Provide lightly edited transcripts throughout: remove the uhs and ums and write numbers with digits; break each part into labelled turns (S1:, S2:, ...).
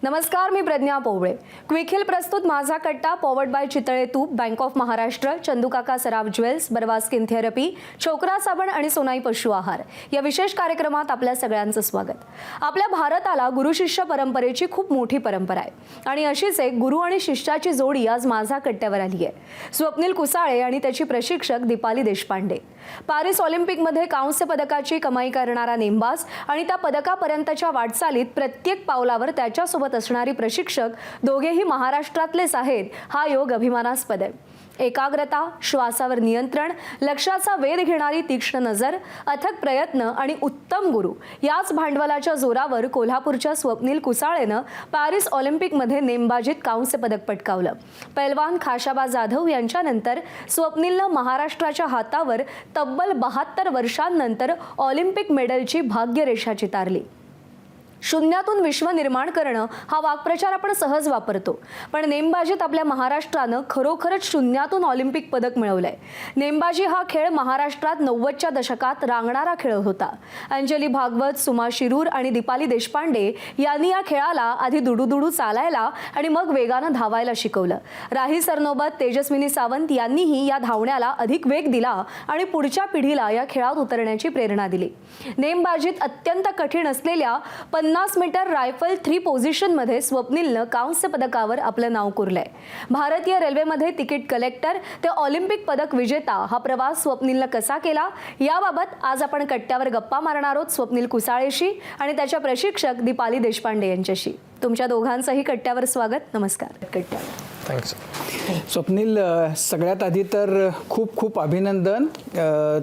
S1: नमस्कार, मी प्रज्ञा पोवळे. Quick hill प्रस्तुत माझा कट्टा पॉवर्ड बाय चितळे तूप, bank of Maharashtra, चंदूकाका Saraf jewels, बरवा स्किन थेरपी, छोकरा साबण आणि सोनाई पशु आहार या विशेष कार्यक्रमात आपल्या सगळ्यांचं स्वागत. आपल्या भारताला गुरु शिष्य परंपरेची खूप मोठी परंपरा आहे आणि अशीच एक गुरु आणि शिष्याची जोडी आज माझा कट्ट्यावर आली आहे. स्वप्नील कुसाळे आणि त्याची प्रशिक्षक दीपाली देशपांडे. पॅरिस ऑलिम्पिकमध्ये कांस्य पदकाची कमाई करणारा नेमबाज आणि त्या पदकापर्यंतच्या वाटचालीत प्रत्येक पावलावर त्याच्यासोबत असणारी प्रशिक्षक दोघेही महाराष्ट्रातलेच आहेत. हा योग अभिमानास्पद आहे. एकाग्रता, श्वासावर नियंत्रण, लक्षाचा वेध घेणारी तीक्ष्ण नजर, अथक प्रयत्न आणि उत्तम गुरु याच भांडवलाच्या जोरावर कोल्हापूरच्या स्वप्नील कुसाळेनं पॅरिस ऑलिम्पिकमध्ये नेमबाजीत कांस्य पदक पटकावलं. पैलवान खाशाबा जाधव यांच्यानंतर स्वप्नीलनं महाराष्ट्राच्या हातावर तब्बल 72 वर्षांनंतर ऑलिम्पिक मेडलची भाग्यरेषा चितारली. शून्यातून विश्व निर्माण करणं हा वाक्प्रचार आपण सहज वापरतो, पण नेमबाजीत आपल्या महाराष्ट्रानं खरोखरच शून्यातून ऑलिम्पिक पदक मिळवलंय. नेमबाजी हा खेळ महाराष्ट्रात 90च्या दशकात रांगणारा खेळ होता. अंजली भागवत, सुमा शिरूर आणि दीपाली देशपांडे यांनी या खेळाला आधी दुडूदुडू चालायला आणि मग वेगानं धावायला शिकवलं. राही सरनोबत, तेजस्विनी सावंत यांनीही या धावण्याला अधिक वेग दिला आणि पुढच्या पिढीला या खेळात उतरण्याची प्रेरणा दिली. नेमबाजीत अत्यंत कठीण असलेल्या 50 मीटर रायफल 3 पोझिशनमध्ये स्वप्नीलनं कांस्य पदकावर आपलं नाव कोरलंय. भारतीय रेल्वेमध्ये तिकीट कलेक्टर ते ऑलिम्पिक पदक विजेता हा प्रवास स्वप्नीलनं कसा केला याबाबत आज आपण कट्ट्यावर गप्पा मारणार आहोत स्वप्नील कुसाळेशी आणि त्याच्या प्रशिक्षक दीपाली देशपांडे यांच्याशी. तुमच्या दोघांचंही कट्ट्यावर स्वागत. नमस्कार. कट्ट्यावर
S2: थँक्स.
S3: स्वप्नील, सगळ्यात आधी तर खूप खूप अभिनंदन.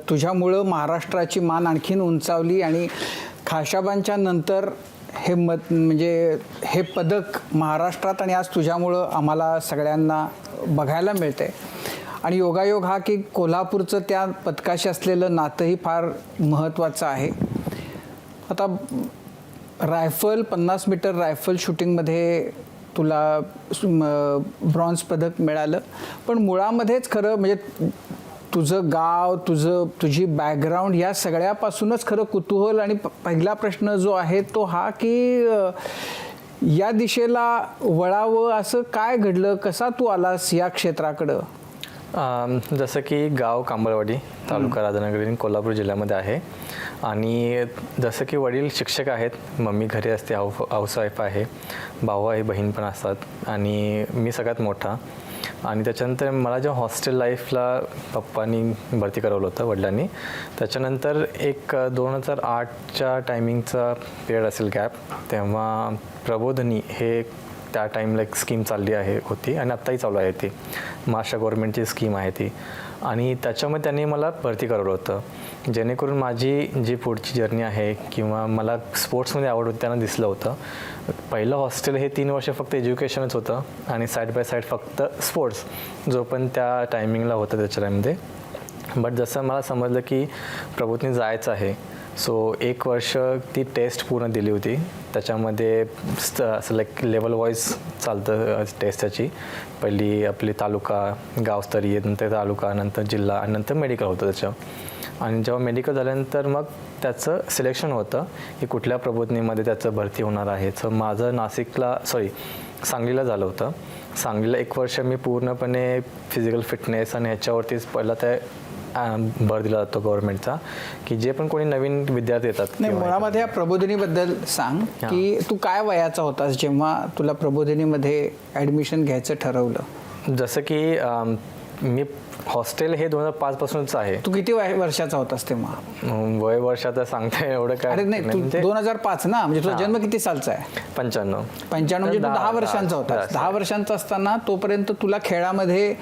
S3: तुझ्यामुळं महाराष्ट्राची मान आणखीन उंचावली आणि खाशाबांच्या नंतर हे पदक महाराष्ट्रात आणि आज तुझ्यामुळं आम्हाला सगळ्यांना बघायला मिळतंय. आणि योगायोग हा की कोल्हापूरचं त्या पदकाशी असलेलं नातंही फार महत्त्वाचं आहे. आता रायफल 50 मीटर रायफल शूटिंगमध्ये तुला ब्रॉन्झ पदक मिळालं, पण मुळामध्येच खरं म्हणजे तुझं गाव, तुझी बॅकग्राऊंड या सगळ्यापासूनच खरं कुतूहल आणि पहिला प्रश्न जो आहे तो हा की या दिशेला वळावं असं काय घडलं, कसा तू आलास या क्षेत्राकडं?
S2: जसं की गाव कांबळवाडी, तालुका राधानगरी, कोल्हापूर जिल्ह्यामध्ये आहे. आणि जसं की वडील शिक्षक आहेत, मम्मी घरी असते, हाऊसवाईफ आहे, भाऊ आहे, बहीण पण असतात आणि मी सगळ्यात मोठा. आणि त्याच्यानंतर मला जेव्हा हॉस्टेल लाईफला पप्पांनी भरती करवलं होतं वडिलांनी, त्याच्यानंतर एक 2008च्या टायमिंगचा पिरियड असेल गॅप, तेव्हा प्रबोधिनी हे त्या टाईमला एक स्कीम चालली होती आणि आत्ताही चालू आहे. ती महाराष्ट्र गव्हर्नमेंटची स्कीम आहे ती. आणि त्याच्यामध्ये त्यांनी मला भरती करवलं होतं, जेणेकरून माझी जी पुढची जर्नी आहे किंवा मला स्पोर्ट्समध्ये आवड होती त्यांना दिसलं होतं. पहिलं हॉस्टेल हे 3 वर्ष फक्त एज्युकेशनच होतं आणि साईड बाय साईड फक्त स्पोर्ट्स, जो पण त्या टायमिंगला होतं त्याच्या टाईममध्ये. बट जसं मला समजलं की प्रबोधिनी जायचं आहे, सो 1 वर्ष ती टेस्ट पूर्ण दिली होती. त्याच्यामध्ये असं लाईक लेवल वाईज चालतं टेस्ट त्याची. पहिली आपली तालुका, गावस्तरीय, नंतर तालुका, नंतर जिल्हा आणि नंतर मेडिकल होतं त्याचं. आणि जेव्हा मेडिकल झाल्यानंतर मग त्याचं सिलेक्शन होतं की कुठल्या प्रबोधिनीमध्ये त्याचं भरती होणार आहे. सो माझं सांगलीला झालं होतं. सांगलीला 1 वर्ष मी पूर्णपणे फिजिकल फिटनेस आणि ह्याच्यावरतीच पहिला ते भर दिला जातो गव्हर्नमेंटचा, की जे पण कोणी नवीन विद्यार्थी येतात.
S3: नाही, मुळामध्ये या प्रबोधिनीबद्दल सांग की तू काय वयाचा होतास जेव्हा तुला प्रबोधिनीमध्ये ॲडमिशन घ्यायचं ठरवलं?
S2: जसं की मी हॉस्टेल हे 2005 पासूनच आहे.
S3: तू किती वर्षाचा होतास तेव्हा?
S2: वय वर्षात सांगता एवढं काय?
S3: अरे नाही, तू 2005 ना, म्हणजे तुझा जन्म किती सालचा आहे?
S2: 95
S3: म्हणजे तू 10 वर्षांचा होतास. 10 वर्षांचा असताना तोपर्यंत तुला खेळामध्ये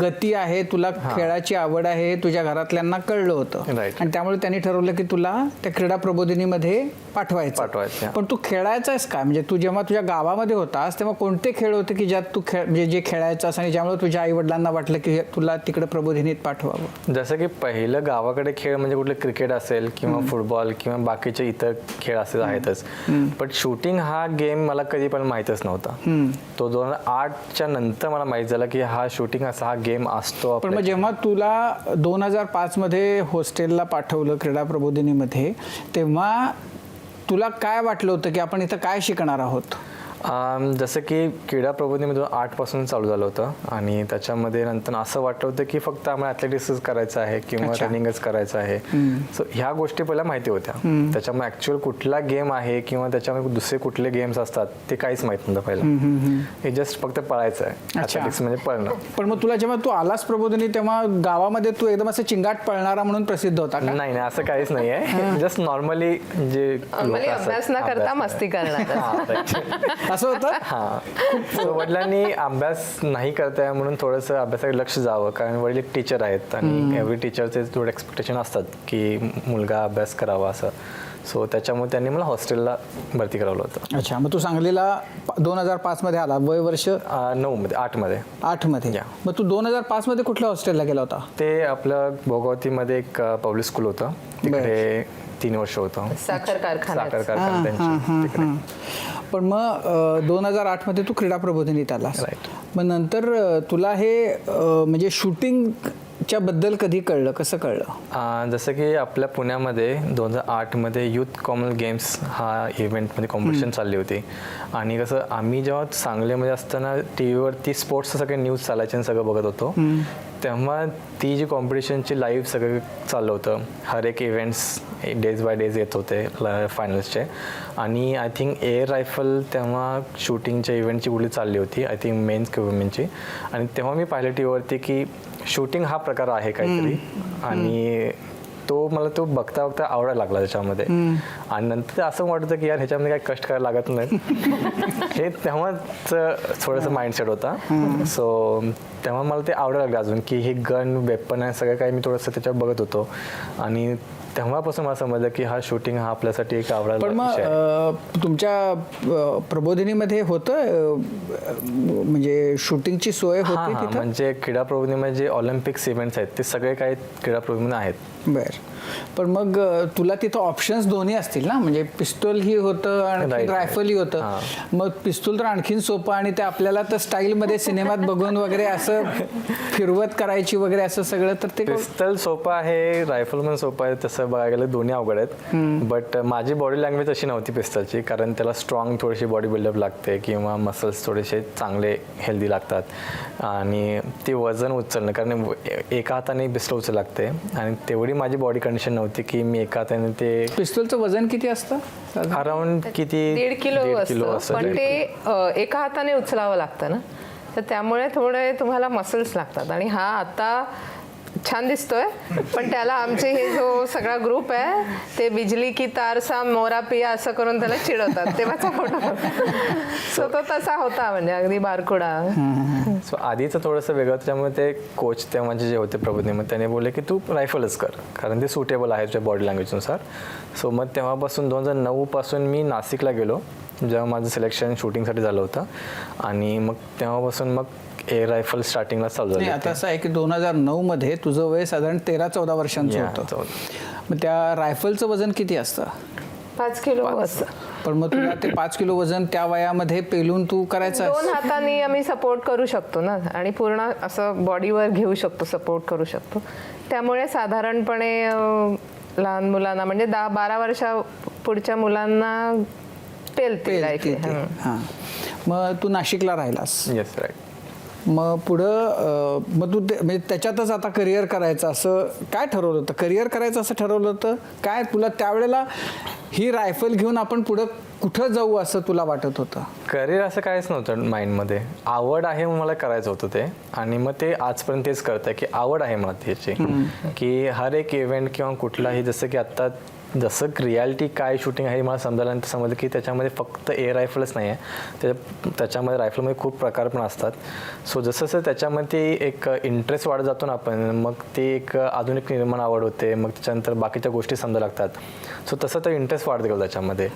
S3: गती आहे, तुला खेळाची आवड आहे, तुझ्या घरातल्यांना कळलं होतं आणि त्यामुळे त्यांनी ठरवलं की तुला त्या क्रीडा प्रबोधिनीमध्ये पाठवायचं. पण तू खेळायचास काय? म्हणजे तू जेव्हा तुझ्या गावामध्ये होतास तेव्हा कोणते खेळ होते की ज्यात तू म्हणजे जे खेळायचास आणि ज्यामुळे तुझ्या आई वडिलांना वाटलं की तुला तिकडे प्रबोधिनीत पाठवावं?
S2: जसं की पहिलं गावाकडे खेळ म्हणजे कुठले क्रिकेट असेल किंवा फुटबॉल किंवा बाकीचे इतर खेळ असे आहेतच. पण शूटिंग हा गेम मला कधी पण माहीतच नव्हता. तो 2008च्या नंतर मला माहीत झाला की हा शूटिंग असा हा गेम असतो.
S3: पण मग जेव्हा तुला 2005 मध्ये हॉस्टेलला पाठवलं क्रीडा प्रबोधिनीमध्ये, तेव्हा तुला काय वाटलं होतं की आपण इथं काय शिकणार आहोत?
S2: जसं की क्रीडा प्रबोधिनी मी 2008 चालू झालं होतं आणि त्याच्यामध्ये नंतर असं वाटलं होतं की फक्त आम्हाला ॲथलेटिक्सच करायचं आहे किंवा रनिंगच करायचं आहे. सो ह्या गोष्टी पहिल्या माहिती होत्या. त्याच्यामुळे ॲक्च्युअल कुठला गेम आहे किंवा त्याच्यामध्ये दुसरे कुठले गेम्स असतात ते काहीच माहीत नव्हतं पहिलं. हे जस्ट फक्त पळायचं आहे. ॲथलेटिक्स म्हणजे पळणं.
S3: पण मग तुला जेव्हा तू आलास प्रबोधिनी तेव्हा गावामध्ये तू एकदम असं चिंगाट पळणारा म्हणून प्रसिद्ध होता का?
S2: नाही असं काहीच नाही आहे. जस्ट नॉर्मली जे
S4: नॉर्मली अभ्यास न करता मस्ती करणार.
S3: असं होतं.
S2: हां, वडिलांनी अभ्यास नाही करताय म्हणून थोडंसं अभ्यासाकडे लक्ष जावं, कारण वडील एक टीचर आहेत आणि एव्हरी टीचरचे थोडे एक्सपेक्टेशन असतात की मुलगा अभ्यास करावा असं. सो त्याच्यामुळे त्यांनी मला हॉस्टेलला भरती करावलं होतं.
S3: अच्छा, मग तू सांगलीला 2005 मध्ये आला, वय वर्ष
S2: 8
S3: मध्ये. मग तू 2005 मध्ये कुठल्या हॉस्टेलला गेला होता?
S2: ते आपलं भोगावतीमध्ये एक पब्लिक स्कूल होतं, तिकडे 3 वर्ष होतं.
S4: साखर कारखाना
S2: त्यांची तिकडे.
S3: पण मग 2008 मध्ये तू क्रीडा प्रबोधिनीत आलास.
S2: Right.
S3: मग नंतर तुला हे म्हणजे शूटिंगच्या बद्दल कधी कळलं, कसं कळलं?
S2: जसं की आपल्या पुण्यामध्ये 2008 मध्ये यूथ कॉमन गेम्स हा इव्हेंटमध्ये कॉम्पिटिशन चालली होती. आणि कसं आम्ही जेव्हा सांगलीमध्ये असताना टी व्हीवरती स्पोर्ट्सचं सगळे न्यूज चालायचे आणि सगळं बघत होतो, तेव्हा ती जी कॉम्पिटिशनची लाईव्ह सगळं चाललं होतं. हर एक इव्हेंट्स डेज बाय डेज येत होते फायनल्सचे. आणि आय थिंक एअर रायफल तेव्हा शूटिंगच्या इव्हेंटची कुठली चालली होती, आय थिंक मेन्स किंवा वुमेनची. आणि तेव्हा मी पाहिलं टी व्हीवरती की शूटिंग हा प्रकार आहे काहीतरी. आणि मला तो बघता आवडायला लागला त्याच्यामध्ये. आणि नंतर ते असं वाटतं की यार ह्याच्यामध्ये काही कष्ट करायला लागत नाही. हे तेव्हाच थोडंसं माइंडसेट होता. सो तेव्हा मला ते आवडायला लागलं अजून की हे गन वेपन आहे सगळं काही मी थोडंसं त्याच्यावर बघत होतो. आणि तेव्हापासून मला समजलं की हा शूटिंग हा आपल्यासाठी एक आवडायला.
S3: पण मग तुमच्या प्रबोधिनीमध्ये होतं म्हणजे शूटिंगची सोय होती तिथं?
S2: म्हणजे क्रीडा प्रबोधिनीमध्ये जे ऑलिम्पिक्स इव्हेंट्स आहेत ते सगळे काही क्रीडा प्रबोधिनी आहेत.
S3: बर. पण मग तुला तिथं ऑप्शन्स दोन्ही असतील ना, म्हणजे पिस्तूल ही होतं आणि रायफल ही होतं. मग पिस्तूल तर आणखीन सोपं आणि ते आपल्याला तर स्टाईलमध्ये सिनेमात बघून वगैरे असं फिरवत करायची वगैरे असं सगळं, तर ते
S2: पिस्तल सोपं आहे, रायफल पण सोपं आहे. तसं बघायला गेलं दोन्ही अवघड आहेत. बट माझी बॉडी लँग्वेज अशी नव्हती पिस्तलची, कारण त्याला स्ट्रॉंग थोडीशी बॉडी बिल्डअप लागते किंवा मसल्स थोडेसे चांगले हेल्दी लागतात. आणि ते वजन उचलणं, कारण एका हाताने पिस्तल उचल लागते आणि तेवढी माझी बॉडी कंडिशन नव्हती की मी एका हाताने ते.
S3: पिस्तूलचं वजन किती असतं?
S2: अराउंड किती
S4: 1.5 किलो
S2: असतं.
S4: पण ते एका हाताने उचलावं लागतं ना, तर त्यामुळे थोडे तुम्हाला मसल्स लागतात. आणि हा आता छान दिसतोय, पण त्याला आमचे हे जो सगळा ग्रुप आहे ते बिजली की तार सा मोरा पिया असं करून त्याला चिडवतात. तेव्हाचा फोटो सो तो तसा होता, म्हणजे अगदी बारकुडा.
S2: सो आधीचं थोडंसं वेगळं, त्याच्यामुळे ते कोच तेव्हाचे जे होते प्रबोधिनीमध्ये त्याने बोलले की तू रायफलच कर, कारण ते सुटेबल आहे तुझ्या बॉडी लँग्वेजनुसार. सो मग तेव्हापासून 2009 पासून मी नाशिकला गेलो, जेव्हा माझं सिलेक्शन शूटिंगसाठी झालं होतं. आणि मग तेव्हापासून मग एअर रायफल स्टार्टिंगला चालू झाली.
S3: आता असं आहे की 2009 मध्ये तुझं वय साधारण 13-14 वर्षांचं होतं. मग त्या रायफलचं वजन किती असतं?
S4: 5 किलो असतं.
S3: पण मग तुला ते 5 किलो वजन त्या वयामध्ये पेलून तू करायचं?
S4: 2 हातांनी आम्ही सपोर्ट करू शकतो ना, आणि पूर्ण असं बॉडीवर घेऊ शकतो, सपोर्ट करू शकतो. त्यामुळे साधारणपणे लहान मुलांना म्हणजे 10-12 वर्षा पुढच्या मुलांना पेलते.
S3: हां. मग तू नाशिकला राहिलास?
S2: Yes, right.
S3: मग पुढं मग तू म्हणजे त्याच्यातच आता करिअर करायचं असं काय ठरवलं होतं? करिअर करायचं असं ठरवलं होतं काय तुला त्यावेळेला? ही रायफल घेऊन आपण पुढं कुठं जाऊ असं तुला वाटत होतं?
S2: करिअर असं काहीच नव्हतं माइंडमध्ये. आवड आहे म्हणून मला करायचं होतं ते. आणि मग ते आजपर्यंत तेच करतंय की आवड आहे मला त्याची, की हर एक इव्हेंट किंवा कुठलाही, जसं की आत्ता जसं रियालिटी काय शूटिंग आहे मला समजायला समजलं की त्याच्यामध्ये फक्त एअर रायफलच नाही आहे, त्याच्यामध्ये रायफलमध्ये खूप प्रकार पण असतात. सो जसं जसं त्याच्यामध्ये एक इंटरेस्ट वाढत जातो ना आपण, मग ते एक आधुनिक निर्माण आवड होते, मग त्याच्यानंतर बाकीच्या गोष्टी समजा लागतात. सो तसं तर इंटरेस्ट वाढत गेलो त्याच्यामध्ये.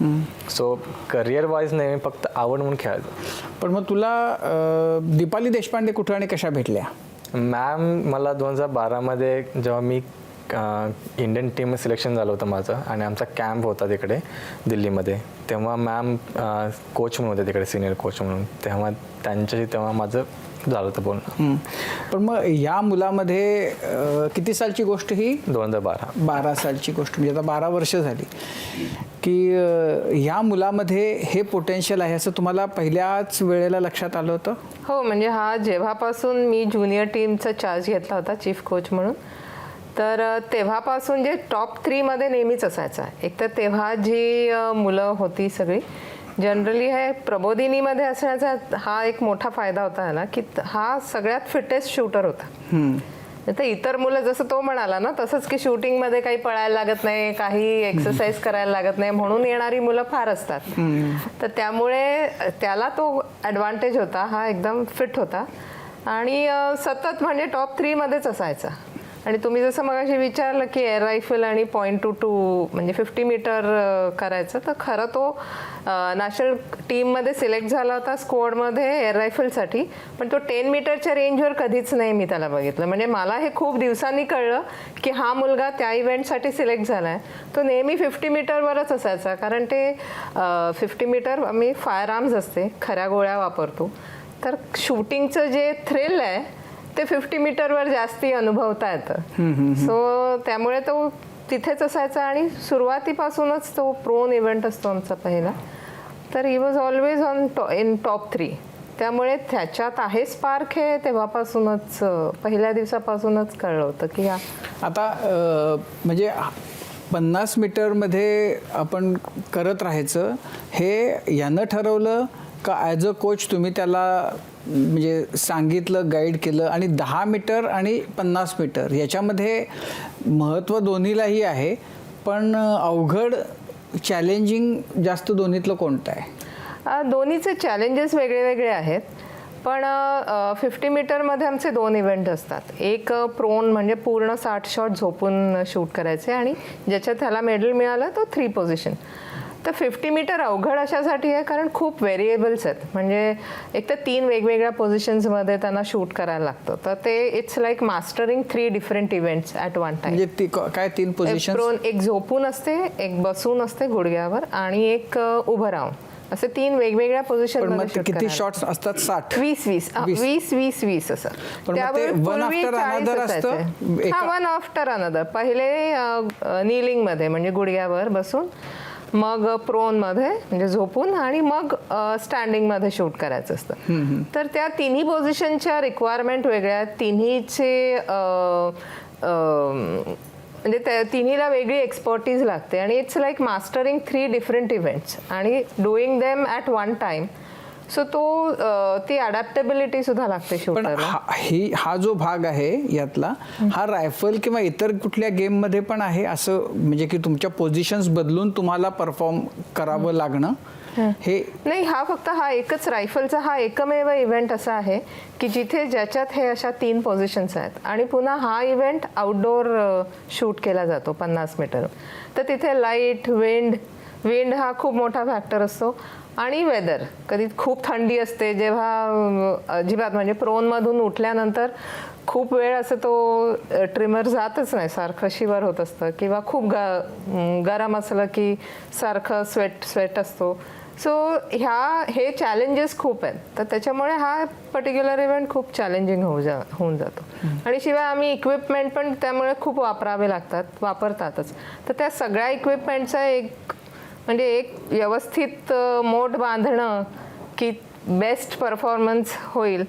S2: सो करिअर वाईज नाही, फक्त आवड म्हणून खेळायचं.
S3: पण मग तुला दीपाली देशपांडे कुठं आणि कशा भेटल्या?
S2: मॅम मला 2012 मध्ये जेव्हा मी इंडियन टीम सिलेक्शन झालं होतं माझं आणि आमचा कॅम्प होता तिकडे दिल्लीमध्ये, तेव्हा मॅम कोच म्हणून होते तिकडे, सिनियर कोच म्हणून. तेव्हा माझं झालं होतं बोलणं.
S3: पण मग या मुलामध्ये किती सालची गोष्ट ही?
S2: 2012.
S3: 12 सालची गोष्ट, म्हणजे आता 12 वर्ष झाली. की ह्या मुलामध्ये हे पोटेन्शियल आहे असं तुम्हाला पहिल्याच वेळेला लक्षात आलं होतं?
S4: हो, म्हणजे हा जेव्हापासून मी ज्युनियर टीमचा चार्ज घेतला होता चीफ कोच म्हणून, तर तेव्हापासून जे टॉप 3 मध्ये नेहमीच असायचा. एक तर तेव्हा जी मुलं होती सगळी जनरली हे प्रबोधिनीमध्ये असण्याचा हा एक मोठा फायदा होता ह्याला, की हा सगळ्यात फिटेस्ट शूटर होता. तर इतर मुलं जसं तो म्हणाला ना तसंच की शूटिंगमध्ये काही पळायला लागत नाही, काही एक्सरसाइज करायला लागत नाही म्हणून येणारी मुलं फार असतात. तर त्यामुळे त्याला तो ॲडव्हान्टेज होता, हा एकदम फिट होता आणि सतत म्हणजे टॉप 3 मध्येच असायचा. आणि तुम्ही जसं मगाशी विचारलं की एअर रायफल आणि .22 म्हणजे 50 मीटर करायचं, तर खरं तो नॅशनल टीममध्ये सिलेक्ट झाला होता स्क्वॉडमध्ये एअर रायफलसाठी, पण तो 10 मीटरच्या रेंजवर कधीच नाही मी त्याला बघितलं. म्हणजे मला हे खूप दिवसांनी कळलं की हा मुलगा त्या इव्हेंटसाठी सिलेक्ट झाला आहे. तो नेहमी 50 मीटरवरच असायचा, कारण ते 50 मीटर आम्ही फायर आर्म्स असते, खऱ्या गोळ्या वापरतो, तर शूटिंगचं जे थ्रिल आहे ते 50 मीटरवर जास्ती अनुभवता येतं. सो त्यामुळे तो तिथेच असायचा आणि सुरुवातीपासूनच तो प्रोन इव्हेंट असतो आमचा पहिला, तर he was always in top 3. त्यामुळे त्याच्यात आहे स्पार्क हे तेव्हापासूनच पहिल्या दिवसापासूनच कळलं होतं की हा.
S3: आता म्हणजे 50 मीटरमध्ये आपण करत राहायचं हे यानं ठरवलं का ॲज अ कोच तुम्ही त्याला म्हणजे सांगितलं, गाईड केलं? आणि 10 मीटर आणि 50 मीटर याच्यामध्ये महत्त्व दोन्हीलाही आहे, पण अवघड चॅलेंजिंग जास्त दोन्हीतलं कोणतं आहे?
S4: दोन्हीचे चॅलेंजेस वेगळे वेगळे आहेत, पण 50 मीटरमध्ये आमचे 2 इव्हेंट असतात. एक प्रोन म्हणजे पूर्ण 60 शॉट झोपून शूट करायचे आणि ज्याच्यात त्याला मेडल मिळालं तो 3 पोझिशन. तर 50 मीटर अवघड अशासाठी आहे कारण खूप व्हेरिएबल्स आहेत, म्हणजे एक तर 3 वेगवेगळ्या पोझिशन्समध्ये त्यांना शूट करायला लागतं. तर ते it's like mastering 3 different events at one time.
S3: म्हणजे काय 3 पोझिशन?
S4: प्रोन एक झोपून असते, एक बसून असते गुडघ्यावर आणि एक उभं राहून, असे 3 वेगवेगळ्या पोझिशन.
S3: किती शॉट्स असतात? 60?
S4: 20 असं.
S3: त्यामुळे वन
S4: आफ्टर अनदर. पहिले नीलिंग मध्ये म्हणजे गुडघ्यावर बसून, मग प्रोन मध्ये म्हणजे झोपून, आणि मग स्टँडिंग मध्ये शूट करायचं असतं. तर त्या तिन्ही पोझिशनच्या रिक्वायरमेंट वेगळ्या, तिन्हीचे म्हणजे त्या तिन्हीला वेगळी एक्सपर्टीज लागते आणि it's like mastering 3 different events आणि doing them at one time. So ती अडॅप्टेबिलिटी सुद्धा लागते शूटरला.
S3: हा जो भाग आहे यातला, हा रायफल किंवा इतर कुठल्या गेम मध्ये पण आहे असं, म्हणजे की तुमच्या पोझिशन्स बदलून तुम्हाला परफॉर्म करावं लागणं हे
S4: नाही? हा फक्त हा एकच रायफलचा हा एकमेव इव्हेंट असा आहे की जिथे ज्याच्यात हे अशा 3 पोझिशन्स आहेत आणि पुन्हा हा इव्हेंट आउटडोअर शूट केला जातो 50 मीटर. तर तिथे लाईट, विंड हा खूप मोठा फॅक्टर असतो आणि वेदर. कधी खूप थंडी असते जेव्हा अजिबात म्हणजे प्रोनमधून उठल्यानंतर खूप वेळ असं तो ट्रिमर जातच नाही, सारखं शिवर होत असतं, किंवा खूप गरम असलं की सारखं स्वेट असतो. सो हे चॅलेंजेस खूप आहेत, तर त्याच्यामुळे हा पर्टिक्युलर इव्हेंट खूप चॅलेंजिंग होऊन जातो. आणि शिवाय आम्ही इक्विपमेंट पण त्यामुळे खूप वापरतातच. तर त्या सगळ्या इक्विपमेंटचा एक व्यवस्थित मोड बांधणं की बेस्ट परफॉर्मन्स होईल,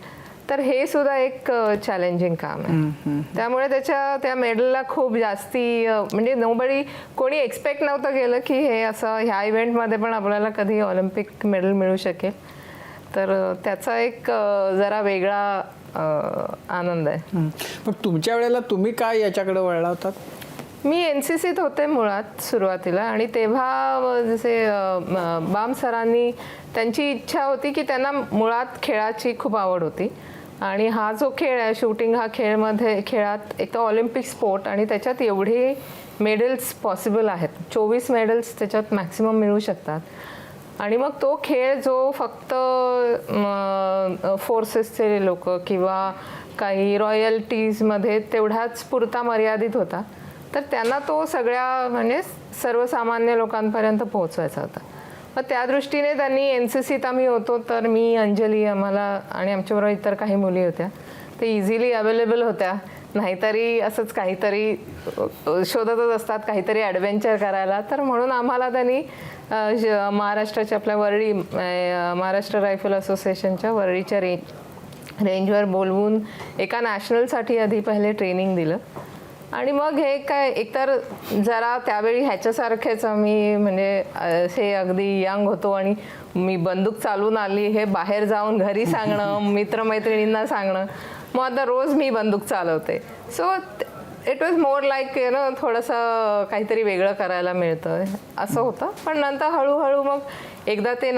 S4: तर हे सुद्धा एक चॅलेंजिंग काम आहे. त्यामुळे त्या मेडलला खूप जास्ती म्हणजे कोणी एक्सपेक्ट नव्हतं केलं की हे असं ह्या इव्हेंटमध्ये पण आपल्याला कधी ऑलिम्पिक मेडल मिळू शकेल. तर त्याचा एक जरा वेगळा आनंद आहे.
S3: पण तुमच्या वेळेला तुम्ही काय याच्याकडे वळला होतात?
S4: मी NCCत होते मुळात सुरुवातीला, आणि तेव्हा जसे बाम सरांनी त्यांची इच्छा होती की त्यांना मुळात खेळाची खूप आवड होती आणि हा जो खेळ आहे शूटिंग, हा खेळात एक तर ऑलिम्पिक स्पोर्ट आणि त्याच्यात एवढे मेडल्स पॉसिबल आहेत, 24 मेडल्स त्याच्यात मॅक्सिमम मिळू शकतात. आणि मग तो खेळ जो फक्त फोर्सेसचे लोक किंवा काही रॉयल्टीजमध्ये तेवढाच पुरता मर्यादित होता, तर त्यांना तो सगळ्या म्हणजे सर्वसामान्य लोकांपर्यंत पोहोचवायचा होता. मग त्या दृष्टीने त्यांनी NCCत आम्ही होतो, तर मी, अंजली, आम्हाला आणि आमच्याबरोबर इतर काही मुली होत्या, ते इझिली अवेलेबल होत्या नाहीतरी असंच काहीतरी शोधतच असतात काहीतरी ॲडव्हेंचर करायला. तर म्हणून आम्हाला त्यांनी महाराष्ट्राच्या आपल्या वरळी महाराष्ट्र रायफल असोसिएशनच्या वरळीच्या रेंजवर बोलवून एका नॅशनलसाठी आधी पहिले ट्रेनिंग दिलं. आणि मग हे काय एकतर जरा त्यावेळी ह्याच्यासारखेच आम्ही म्हणजे हे अगदी यंग होतो आणि मी बंदूक चालून आली हे बाहेर जाऊन घरी सांगणं, मित्रमैत्रिणींना सांगणं, मग आता रोज मी बंदूक चालवते. So it was more like थोडंसं काहीतरी वेगळं करायला मिळतं असं होतं. पण नंतर हळूहळू मग एकदा ते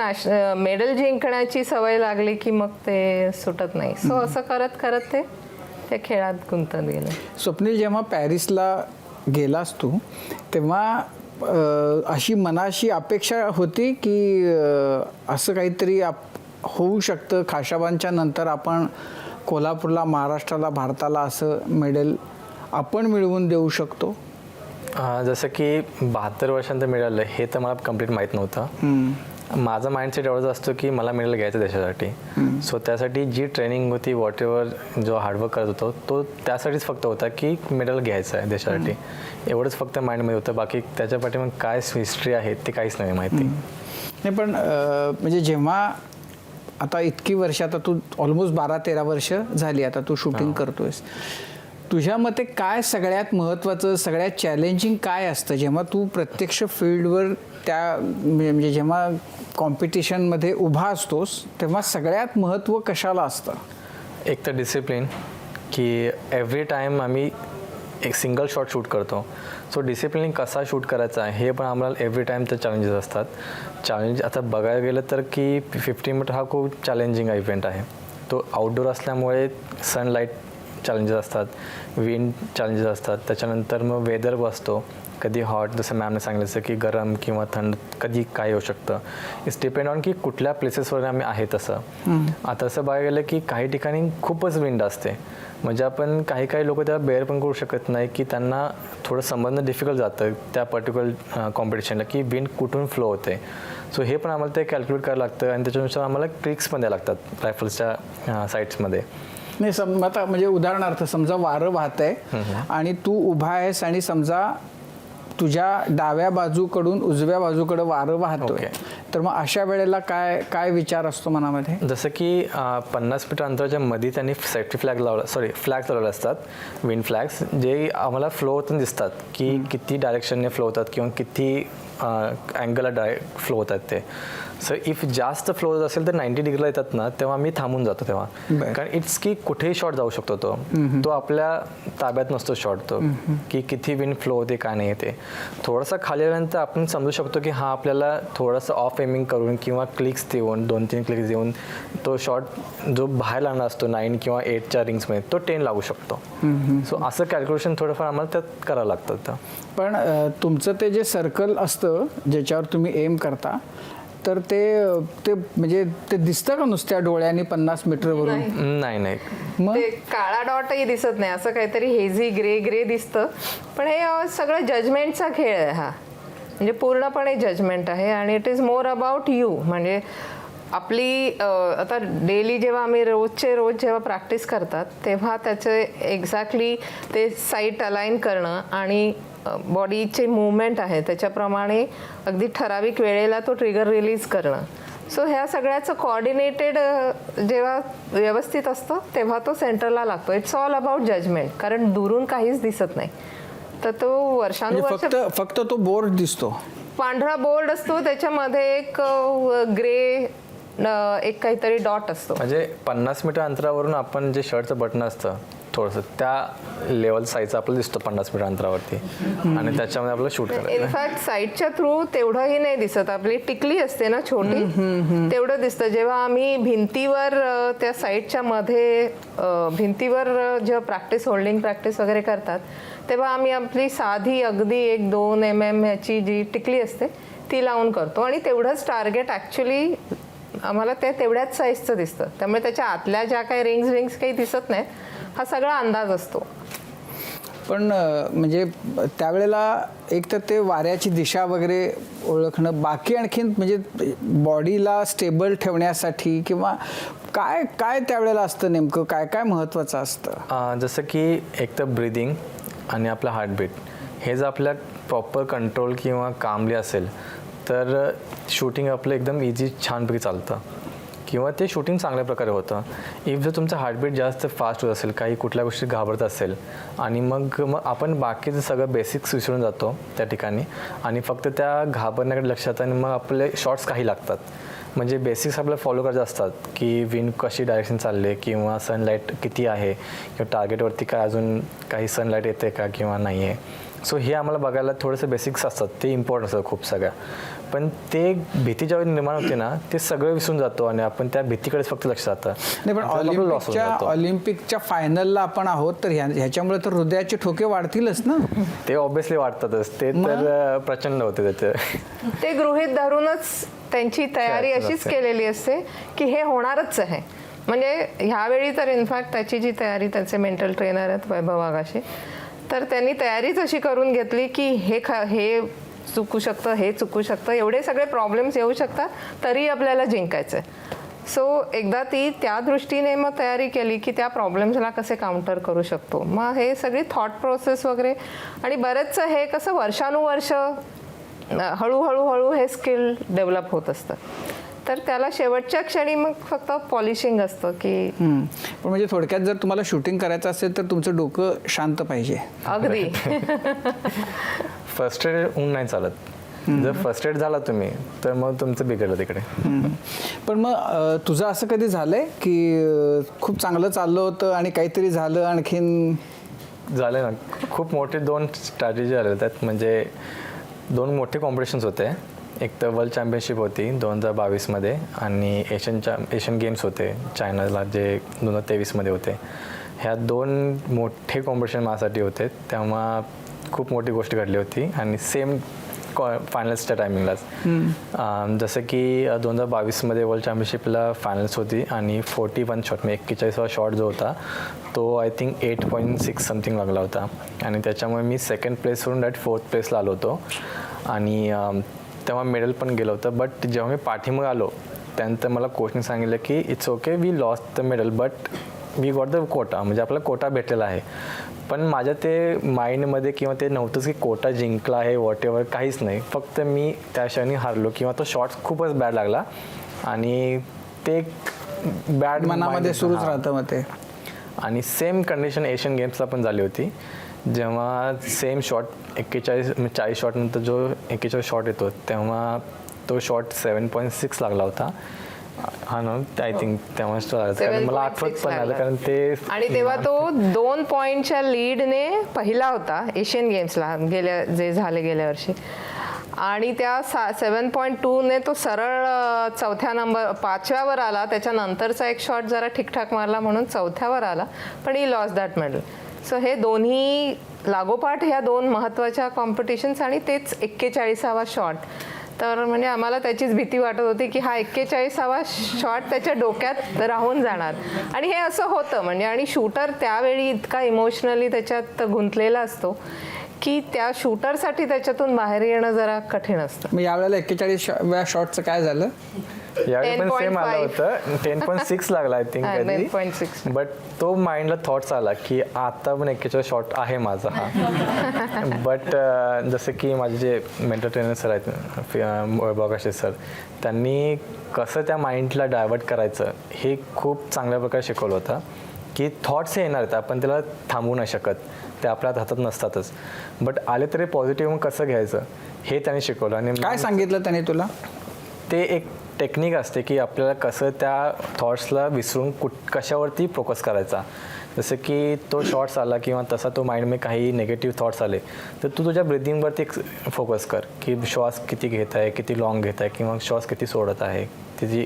S4: मेडल जिंकण्याची सवय लागली की मग ते सुटत नाही. सो असं करत करत ते खेळात गुंतत गेलं.
S3: स्वप्नील, जेव्हा पॅरिसला गेलास तू तेव्हा अशी मनाशी अपेक्षा होती की असं काहीतरी होऊ शकतं, खाशाबांच्या नंतर आपण कोल्हापूरला, महाराष्ट्राला, भारताला असं मेडल आपण मिळवून देऊ शकतो?
S2: जसं की 72 वर्षांत मिळालं हे तर मला कम्प्लीट माहीत नव्हतं. माझा माइंडसेट एवढंच असतो की मला मेडल घ्यायचं देशासाठी. सो त्यासाठी जी ट्रेनिंग होती, वॉट एव्हर जो हार्डवर्क करत होतो तो त्यासाठीच फक्त होता की मेडल घ्यायचं आहे देशासाठी. एवढंच फक्त माइंडमध्ये होतं. बाकी त्याच्या पाठीमागे काय हिस्ट्री आहे ते काहीच नाही माहिती.
S3: नाही पण म्हणजे जेव्हा आता इतकी वर्ष, आता तू ऑलमोस्ट 12-13 वर्ष झाली आता तू शूटिंग करतोयस, तुझ्या मते काय सगळ्यात महत्त्वाचं, सगळ्यात चॅलेंजिंग काय असतं जेव्हा तू प्रत्यक्ष फील्डवर त्या म्हणजे जेव्हा कॉम्पिटिशनमध्ये उभा असतोस तेव्हा सगळ्यात महत्त्व कशाला असतं?
S2: एक तर डिसिप्लिन, की एव्हरी टाईम आम्ही एक सिंगल शॉट शूट करतो. सो डिसिप्लिन कसा शूट करायचा आहे हे पण आम्हाला एव्हरी टाईम तर चॅलेंजेस असतात. चॅलेंज आता बघायला गेलं तर की 50 मीटर हा खूप चॅलेंजिंग इव्हेंट आहे. तो आउटडोर असल्यामुळे सनलाईट चॅलेंजेस असतात, विंड चॅलेंजेस असतात, त्याच्यानंतर मग वेदर असतो, कधी हॉट, जसं मॅमने सांगितलं की गरम किंवा थंड कधी काय होऊ शकतं. इट्स डिपेंड ऑन की कुठल्या प्लेसेसवर आम्ही आहे तसं. आता असं बघायला गेलं की काही ठिकाणी खूपच विंड असते, म्हणजे आपण काही लोक त्याला बेअर पण करू शकत नाही, की त्यांना थोडं समजणं डिफिकल्ट जातं त्या पर्टिक्युलर कॉम्पिटिशनला की विंड कुठून फ्लो होते. सो हे पण आम्हाला ते कॅल्क्युलेट करावं लागतं आणि त्याच्यानुसार आम्हाला ट्रिक्स पण द्यावं लागतात रायफल्सच्या साईट्समध्ये.
S3: नाही आता म्हणजे उदाहरणार्थ समजा वारं वाहत आहे आणि तू उभा आहेस आणि समजा तुझ्या डाव्या बाजूकडून उजव्या बाजूकडे वारं वाहतोय, तर मग अशा वेळेला काय काय विचार असतो मनामध्ये?
S2: जसं की 50 मीटर अंतराच्या मध्ये त्यांनी सेफ्टी फ्लॅग लावले असतात, विंड फ्लॅग्स, जे आम्हाला फ्लो होताना दिसतात की किती डायरेक्शनने फ्लो होतात किंवा किती अँगलला फ्लो होतात ते. सो इफ जास्त फ्लो होत असेल तर 90 डिग्रीला येतात ना, तेव्हा मी थांबून जातो तेव्हा. कारण इट्स की कुठेही शॉट जाऊ शकतो तो आपल्या ताब्यात नसतो शॉट तो, की किती विंड फ्लो होते काय नाही ते. थोडंसं खाली आल्यानंतर आपण समजू शकतो की हा आपल्याला थोडंसं ऑफ एमिंग करून किंवा क्लिक्स देऊन 2-3 क्लिक्स देऊन तो शॉट जो बाहेर लागणार असतो 9 किंवा 8च्या रिंग्समध्ये तो 10 लागू शकतो. सो असं कॅल्क्युलेशन थोडंफार आम्हाला त्यात करावं लागतं.
S3: पण तुमचं ते जे सर्कल असतं ज्याच्यावर तुम्ही एम करता, तर ते म्हणजे ते दिसतं का नुसत्या डोळ्यांनी 50 मीटरवरून?
S2: नाही.
S3: मग
S4: ते काळा डॉटही दिसत नाही, असं काहीतरी हेझी ग्रे दिसतं. पण हे सगळं जजमेंटचा खेळ आहे हा, म्हणजे पूर्णपणे जजमेंट आहे आणि it is more about you. म्हणजे आपली आता डेली जेव्हा आम्ही रोजचे रोज जेव्हा प्रॅक्टिस करतात तेव्हा त्याचे एक्झॅक्टली ते साईट अलाइन करणं आणि बॉडीचे मुवमेंट आहे त्याच्याप्रमाणे अगदी ठराविक वेळेला तो ट्रिगर रिलीज करणं. सो ह्या सगळ्याचं कोऑर्डिनेटेड जेव्हा व्यवस्थित असतं तेव्हा तो सेंटरला लागतो. इट्स ऑल अबाउट जजमेंट, कारण दुरून काहीच दिसत नाही. तर तो वर्षानुवर्ष
S3: फक्त तो बोर्ड दिसतो,
S4: पांढरा बोर्ड असतो, त्याच्यामध्ये एक ग्रे एक काहीतरी डॉट असतो.
S2: म्हणजे 50 मीटर अंतरावरून आपण जे शर्टचं बटन असतं थोडंसं त्या लेवल साईजचा आपल्याला दिसतो 50 मीटर अंतरावरती, आणि त्याच्यामध्ये आपल्याला शूट करायचं.
S4: इनफॅक्ट साईडच्या थ्रू तेवढंही नाही दिसत, आपली टिकली असते ना छोटी, तेवढं दिसतं. जेव्हा आम्ही भिंतीवर त्या साईडच्या मध्ये भिंतीवर जेव्हा प्रॅक्टिस, होल्डिंग प्रॅक्टिस वगैरे करतात तेव्हा आम्ही आपली साधी अगदी 1-2 mm ह्याची जी टिकली असते ती लावून करतो आणि तेवढंच टार्गेट ॲक्च्युली आम्हाला त्या तेवढ्याच साईजचं दिसतं. त्यामुळे त्याच्या आतल्या ज्या काही रिंग्स काही दिसत नाहीत, हा सगळा अंदाज असतो.
S3: पण म्हणजे त्यावेळेला एक तर ते वाऱ्याची दिशा वगैरे ओळखणं, बाकी आणखीन म्हणजे बॉडीला स्टेबल ठेवण्यासाठी किंवा काय काय त्यावेळेला असतं नेमकं, काय काय महत्त्वाचं असतं?
S2: जसं की एक तर ब्रिदिंग आणि आपलं हार्टबीट हे जर आपल्या प्रॉपर कंट्रोल किंवा कामली असेल तर शूटिंग आपलं एकदम इझी छानपैकी चालतं किंवा ते शूटिंग चांगल्या प्रकारे होतं. इफ जर तुमचं हार्टबीट जास्त फास्ट होत असेल, काही कुठल्या गोष्टी घाबरत असेल आणि मग आपण बाकीचं सगळं बेसिक्स विसरून जातो त्या ठिकाणी आणि फक्त त्या घाबरण्याकडे लक्षात आणि मग आपले शॉट्स काही लागतात. म्हणजे बेसिक्स आपल्याला फॉलो करायचे असतात की विंड कशी डायरेक्शन चालले किंवा सनलाईट किती आहे किंवा टार्गेटवरती काय अजून काही सनलाईट येते का किंवा नाही आहे. सो हे आम्हाला बघायला थोडंसं बेसिक्स असतात, ते इम्पॉर्टंट असतं खूप सगळ्या. पण ते भीती ज्यावेळी निर्माण होते ना ते सगळं विसरून जातो आणि आपण त्या भीतीकडेच फक्त लक्ष जातं.
S3: नाही पण ऑलिम्पिकच्या फायनलला आपण आहोत तर ह्याच्यामुळे तर हृदयाचे ठोके वाढतीलच ना.
S2: ते ऑब्व्हियसली वाटतातच, ते तर प्रचंड होते त्याचे.
S4: ते गृहीत धरूनच त्यांची तयारी अशीच केलेली असते की हे होणारच आहे. म्हणजे ह्यावेळी तर इनफॅक्ट त्याची जी तयारी, त्याचे मेंटल ट्रेनर आहेत वैभव वाघाशी, तर त्यांनी तयारीच अशी करून घेतली की हे चुकू शकतं, हे चुकू शकतं, एवढे सगळे प्रॉब्लेम्स येऊ शकतात तरी आपल्याला जिंकायचं आहे. सो एकदा ती त्या दृष्टीने मग तयारी केली की त्या प्रॉब्लेम्सला कसे काउंटर करू शकतो. मग हे सगळी थॉट प्रोसेस वगैरे आणि बरेचसं हे कसं वर्षानुवर्ष हळूहळू हे स्किल डेव्हलप होत असतं. तर त्याला शेवटच्या क्षणी मग फक्त पॉलिशिंग असतं की.
S3: पण म्हणजे थोडक्यात जर तुम्हाला शूटिंग करायचं असेल तर तुमचं डोकं शांत पाहिजे.
S4: अगदी.
S2: फर्स्ट एड होऊन नाही चालत. जर फर्स्ट एड झाला तुम्ही तर मग तुमचं बिघडलं तिकडे.
S3: पण मग तुझं असं कधी झालंय की खूप चांगलं चाललं होतं आणि काहीतरी झालं आणखीन?
S2: झाले ना, खूप मोठे 2 स्ट्रॅटेजी आले त्यात. म्हणजे 2 मोठे कॉम्पिटिशन्स होते. एक तर वर्ल्ड चॅम्पियनशिप होती 2022मध्ये आणि एशियन गेम्स होते चायनाला जे 2023मध्ये होते. ह्या 2 मोठे कॉम्पिटिशन माझ्यासाठी होते. तेव्हा खूप मोठी गोष्ट घडली होती आणि सेम फायनल्सच्या टायमिंगलाच. जसं की 2022मध्ये वर्ल्ड चॅम्पियनशिपला फायनल्स होती आणि 41 शॉट म्हणजे 41वा शॉट जो होता तो आय थिंक 8.6 समथिंग लागला होता आणि त्याच्यामुळे मी 2nd प्लेसवरून डायरेक्ट 4th प्लेसला आलो होतो आणि तेव्हा मेडल पण गेलं होतं. बट जेव्हा मी पाठीमागे आलो त्यानंतर मला कोचने सांगितलं की it's okay, we lost the medal but we got the quota, म्हणजे आपला कोटा भेटलेला आहे. पण माझ्या ते माइंडमध्ये किंवा ते नव्हतंच की कोटा जिंकला आहे वॉट एव्हर, काहीच नाही. फक्त मी त्या क्षणी हारलो किंवा तो शॉट खूपच बॅड लागला आणि ते बॅड
S3: मनामध्ये सुरूच राहतं मग ते.
S2: आणि सेम कंडिशन एशियन गेम्सला पण झाली होती जेव्हा सेम शॉट 40 शॉट नंतर जो 41 शॉट येतो तेव्हा तो शॉट 7.6 लागला होता. हा ना, आय थिंक तेव्हाच मला आठवत पण आलं कारण ते. आणि
S4: तेव्हा तो 2 पॉईंटच्या लीडने पहिला होता एशियन गेम्सला गेल्या वर्षी आणि त्या 7.2ने तो सरळ 5व्यावर आला. त्याच्यानंतरचा एक शॉट जरा ठीकठाक मारला म्हणून 4थ्यावर आला, पण ही लॉस दॅट मेडल. सो हे दोन्ही लागोपाठ ह्या 2 महत्त्वाच्या कॉम्पिटिशन्स आणि तेच 41वा शॉट. तर म्हणजे आम्हाला त्याचीच भीती वाटत होती की हा 41वा शॉट त्याच्या डोक्यात राहून जाणार. आणि हे असं होतं म्हणजे. आणि शूटर त्यावेळी इतका इमोशनली त्याच्यात गुंतलेला असतो की त्या शूटरसाठी त्याच्यातून बाहेर येणं जरा कठीण असतं.
S3: मग यावेळेला 41व्या शॉटचं काय झालं?
S2: यावेळी पण सेम आलं होतं, 10.6 लागला आय थिंक.
S4: 10.6.
S2: बट तो माइंडला थॉट्स आला की आता पण 41 शॉट आहे माझा हा. बट जसं की माझे जे मेंटल ट्रेनर सर आहेत बघाशे सर, त्यांनी कसं त्या माइंडला डायवर्ट करायचं हे खूप चांगल्या प्रकारे शिकवलं होतं की थॉट्स हे येणार आहेत, आपण त्याला थांबवू नाही शकत, ते आपल्या हातात नसतातच. बट आले तरी पॉझिटिव्ह कसं घ्यायचं हे त्यांनी शिकवलं. आणि
S3: काय सांगितलं त्याने तुला?
S2: ते एक टेक्निक असते की आपल्याला कसं त्या थॉट्सला विसरून कशावरती फोकस करायचा. जसं की तो शॉट्स आला किंवा तसा तो माइंडमध्ये काही निगेटिव्ह थॉट्स आले तर तू तुझ्या ब्रिदिंगवरती फोकस कर की श्वास किती घेत आहे, किती लॉंग घेत आहे किंवा श्वास किती सोडत आहे, त्याची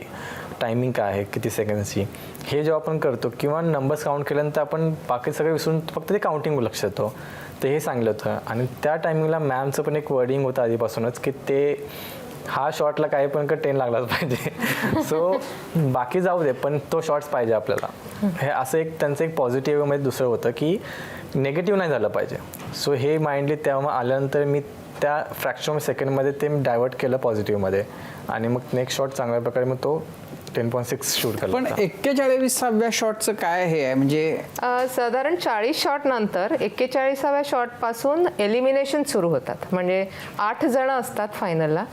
S2: टायमिंग काय आहे, किती सेकंड्सची. हे जेव्हा आपण करतो किंवा नंबर्स काउंट केल्यानंतर आपण बाकी सगळे विसरून फक्त ते काउंटिंग लक्ष येतो. तर हे सांगितलं होतं. आणि त्या टायमिंगला मॅमचं पण एक वर्डिंग होतं आधीपासूनच की ते हा शॉटला काही पण 10 लागलाच पाहिजे. सो बाकी जाऊ दे पण तो शॉट्स पाहिजे आपल्याला. हे असं एक त्यांचं एक पॉझिटिव्हमध्ये दुसरं होतं की निगेटिव्ह नाही झालं पाहिजे. सो हे माइंडली तेव्हा आल्यानंतर मी त्या फ्रॅक्शन ऑफ सेकंडमध्ये ते मी डायवर्ट केलं पॉझिटिव्हमध्ये आणि मग नेक्स्ट शॉट चांगल्या प्रकारे मग तो 10.6 शूट केलं
S3: पण
S2: होतं.
S3: 41व्या शॉटचं काय हे आहे म्हणजे
S4: साधारण 40 शॉट नंतर 41व्या शॉट पासून एलिमिनेशन सुरू होतात. म्हणजे 8 जण असतात फायनलला.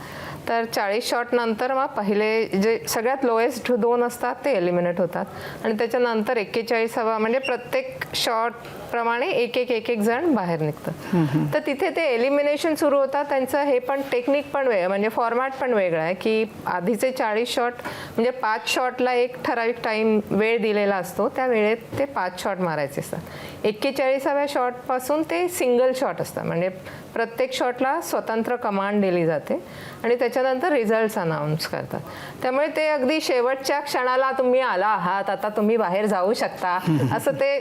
S4: तर 40 शॉट नंतर मग पहिले जे सगळ्यात लोएस्ट 2 असतात ते एलिमिनेट होतात आणि त्याच्यानंतर 41व्या म्हणजे प्रत्येक शॉट प्रमाणे एक जण बाहेर निघतं. तर तिथे ते एलिमिनेशन सुरू होतात. त्यांचं हे पण टेक्निक पण वेगळं म्हणजे फॉर्मॅट पण वेगळा आहे की आधीचे 40 शॉट म्हणजे 5 शॉटला एक ठराविक टाईम वेळ दिलेला असतो. त्या वेळेत ते 5 शॉट मारायचे असतात. 41व्या शॉटपासून ते सिंगल शॉट असतात म्हणजे प्रत्येक शॉटला स्वतंत्र कमांड दिली जाते आणि त्याच्यानंतर रिझल्ट्स अनाऊन्स करतात. त्यामुळे ते अगदी शेवटच्या क्षणाला तुम्ही आला आहात आता तुम्ही बाहेर जाऊ शकता असं ते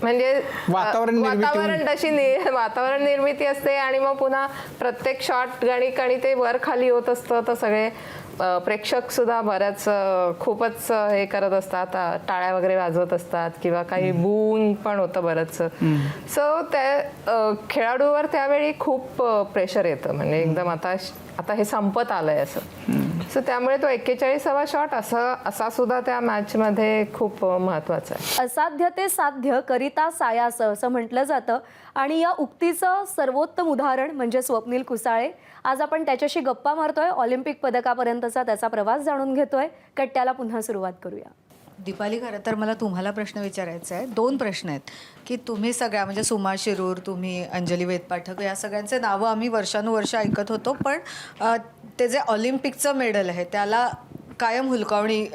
S4: म्हणजे वातावरण निर्मिती असते आणि मग पुन्हा प्रत्येक शॉट गणिक ते वर खाली होत असतं. तर सगळे प्रेक्षक सुद्धा बऱ्याच खूपच हे करत असतात, टाळ्या वगैरे वाजवत असतात किंवा काही बूइंग पण होतं बरंचसं. सो त्या खेळाडूवर त्यावेळी खूप प्रेशर येतं म्हणजे एकदम आता हे संपत आलंय असं. सो त्यामुळे तो 41व्या शॉट असा सुद्धा त्या मॅचमध्ये खूप महत्वाचा आहे.
S1: असाध्य ते साध्य करिता सायास असं म्हटलं जातं आणि या उक्तीचं सर्वोत्तम उदाहरण म्हणजे स्वप्नील कुसाळे. आज आपण त्याच्याशी गप्पा मारतोय. ऑलिम्पिक पदकापर्यंतचा त्याचा प्रवास जाणून घेतोय. कट्ट्याला पुन्हा सुरुवात करूया.
S5: दीपाली, खरं तर मला तुम्हाला प्रश्न विचारायचा आहे. 2 प्रश्न आहेत की तुम्ही सगळ्या म्हणजे सुमा शिरूर, तुम्ही अंजली वेदपाठक या सगळ्यांचे नावं आम्ही वर्षानुवर्ष ऐकत होतो. पण ते जे ऑलिम्पिकचं मेडल आहे त्याला कायम हुलकावणी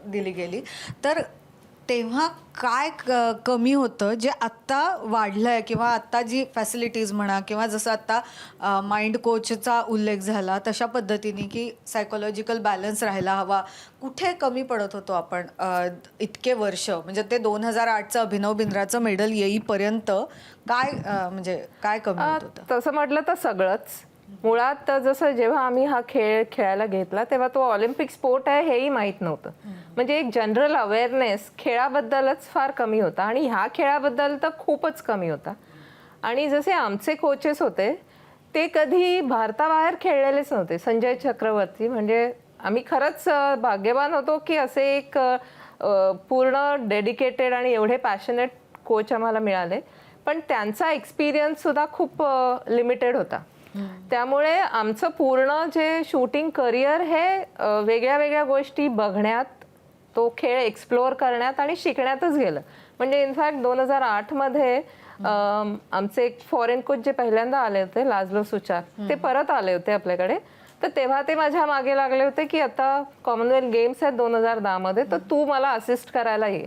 S5: दिली गेली. तर तेव्हा काय कमी होतं जे आत्ता वाढलं आहे किंवा आत्ता जी फॅसिलिटीज म्हणा किंवा जसं आत्ता माइंड कोचचा उल्लेख झाला तशा पद्धतीने की सायकोलॉजिकल बॅलन्स राहायला हवा, कुठे कमी पडत होतो आपण इतके वर्ष म्हणजे ते 2008चं अभिनव बिंद्राचं मेडल येईपर्यंत काय म्हणजे काय कमी होत होतं?
S4: तसं म्हटलं तर सगळंच. मुळात जसं जेव्हा आम्ही हा खेळ खेळायला घेतला तेव्हा तो ऑलिम्पिक स्पोर्ट आहे हेही माहीत नव्हतं. म्हणजे एक जनरल अवेअरनेस खेळाबद्दलच फार कमी होता आणि ह्या खेळाबद्दल तर खूपच कमी होता. आणि जसे आमचे कोचेस होते ते कधी भारताबाहेर खेळलेलेच नव्हते. संजय चक्रवर्ती म्हणजे आम्ही खरंच भाग्यवान होतो की असे एक पूर्ण डेडिकेटेड आणि एवढे पॅशनेट कोच आम्हाला मिळाले. पण त्यांचा एक्सपिरियन्स सुद्धा खूप लिमिटेड होता. त्यामुळे आमचं पूर्ण जे शूटिंग करिअर हे वेगळ्या वेगळ्या गोष्टी बघण्यात, तो खेळ एक्सप्लोअर करण्यात आणि शिकण्यातच गेलं. म्हणजे इनफॅक्ट 2008मध्ये आमचे एक फॉरेन कोच जे पहिल्यांदा आले होते लाजलो सुचार, ते परत आले होते आपल्याकडे. तर तेव्हा ते माझ्या मागे लागले होते की आता कॉमनवेल्थ गेम्स आहेत 2010मध्ये, तर तू मला असिस्ट करायला ये.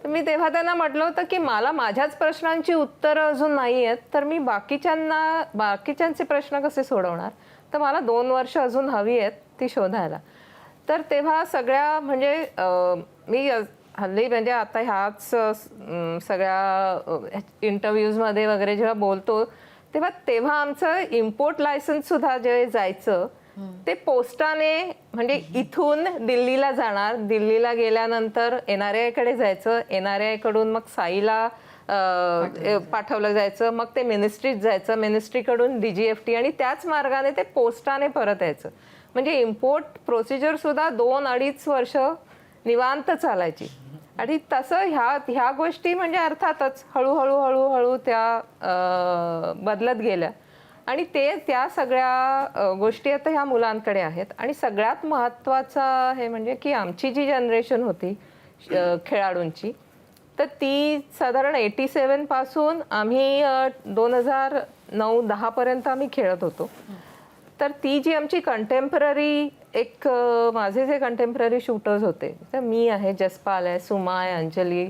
S4: तर मी तेव्हा त्यांना म्हटलं होतं की मला माझ्याच प्रश्नांची उत्तरं अजून नाही आहेत, तर मी बाकीच्यांचे प्रश्न कसे सोडवणार. तर मला 2 वर्ष अजून हवी आहेत ती शोधायला. तर तेव्हा सगळ्या म्हणजे मी हल्ली म्हणजे आता ह्याच सगळ्या इंटरव्ह्यूजमध्ये वगैरे जेव्हा बोलतो तेव्हा आमचं इम्पोर्ट लायसन्स सुद्धा जे जायचं ते पोस्टाने म्हणजे इथून दिल्लीला जाणार, दिल्लीला गेल्यानंतर NRI कडे जायचं, NRI कडून मग साईला पाठवलं जायचं, मग ते मिनिस्ट्रीत जायचं, मिनिस्ट्रीकडून DGFT आणि त्याच मार्गाने ते पोस्टाने परत यायचं. म्हणजे इम्पोर्ट प्रोसिजर सुद्धा 2-2.5 वर्ष निवांत चालायची. आणि तसं ह्या गोष्टी म्हणजे अर्थातच हळूहळू त्या बदलत गेल्या आणि त्या सगळ्या गोष्टी आता ह्या मुलांकडे आहेत. आणि सगळ्यात महत्त्वाचं हे म्हणजे की आमची जी जनरेशन होती खेळाडूंची, तर ती साधारण 87 पासून आम्ही 2009-10 पर्यंत आम्ही खेळत होतो. तर ती जी आमची कंटेम्पररी माझे जे कंटेम्पररी शूटर्स होते, तर मी आहे, जसपाल आहे, सुमा आहे, अंजली,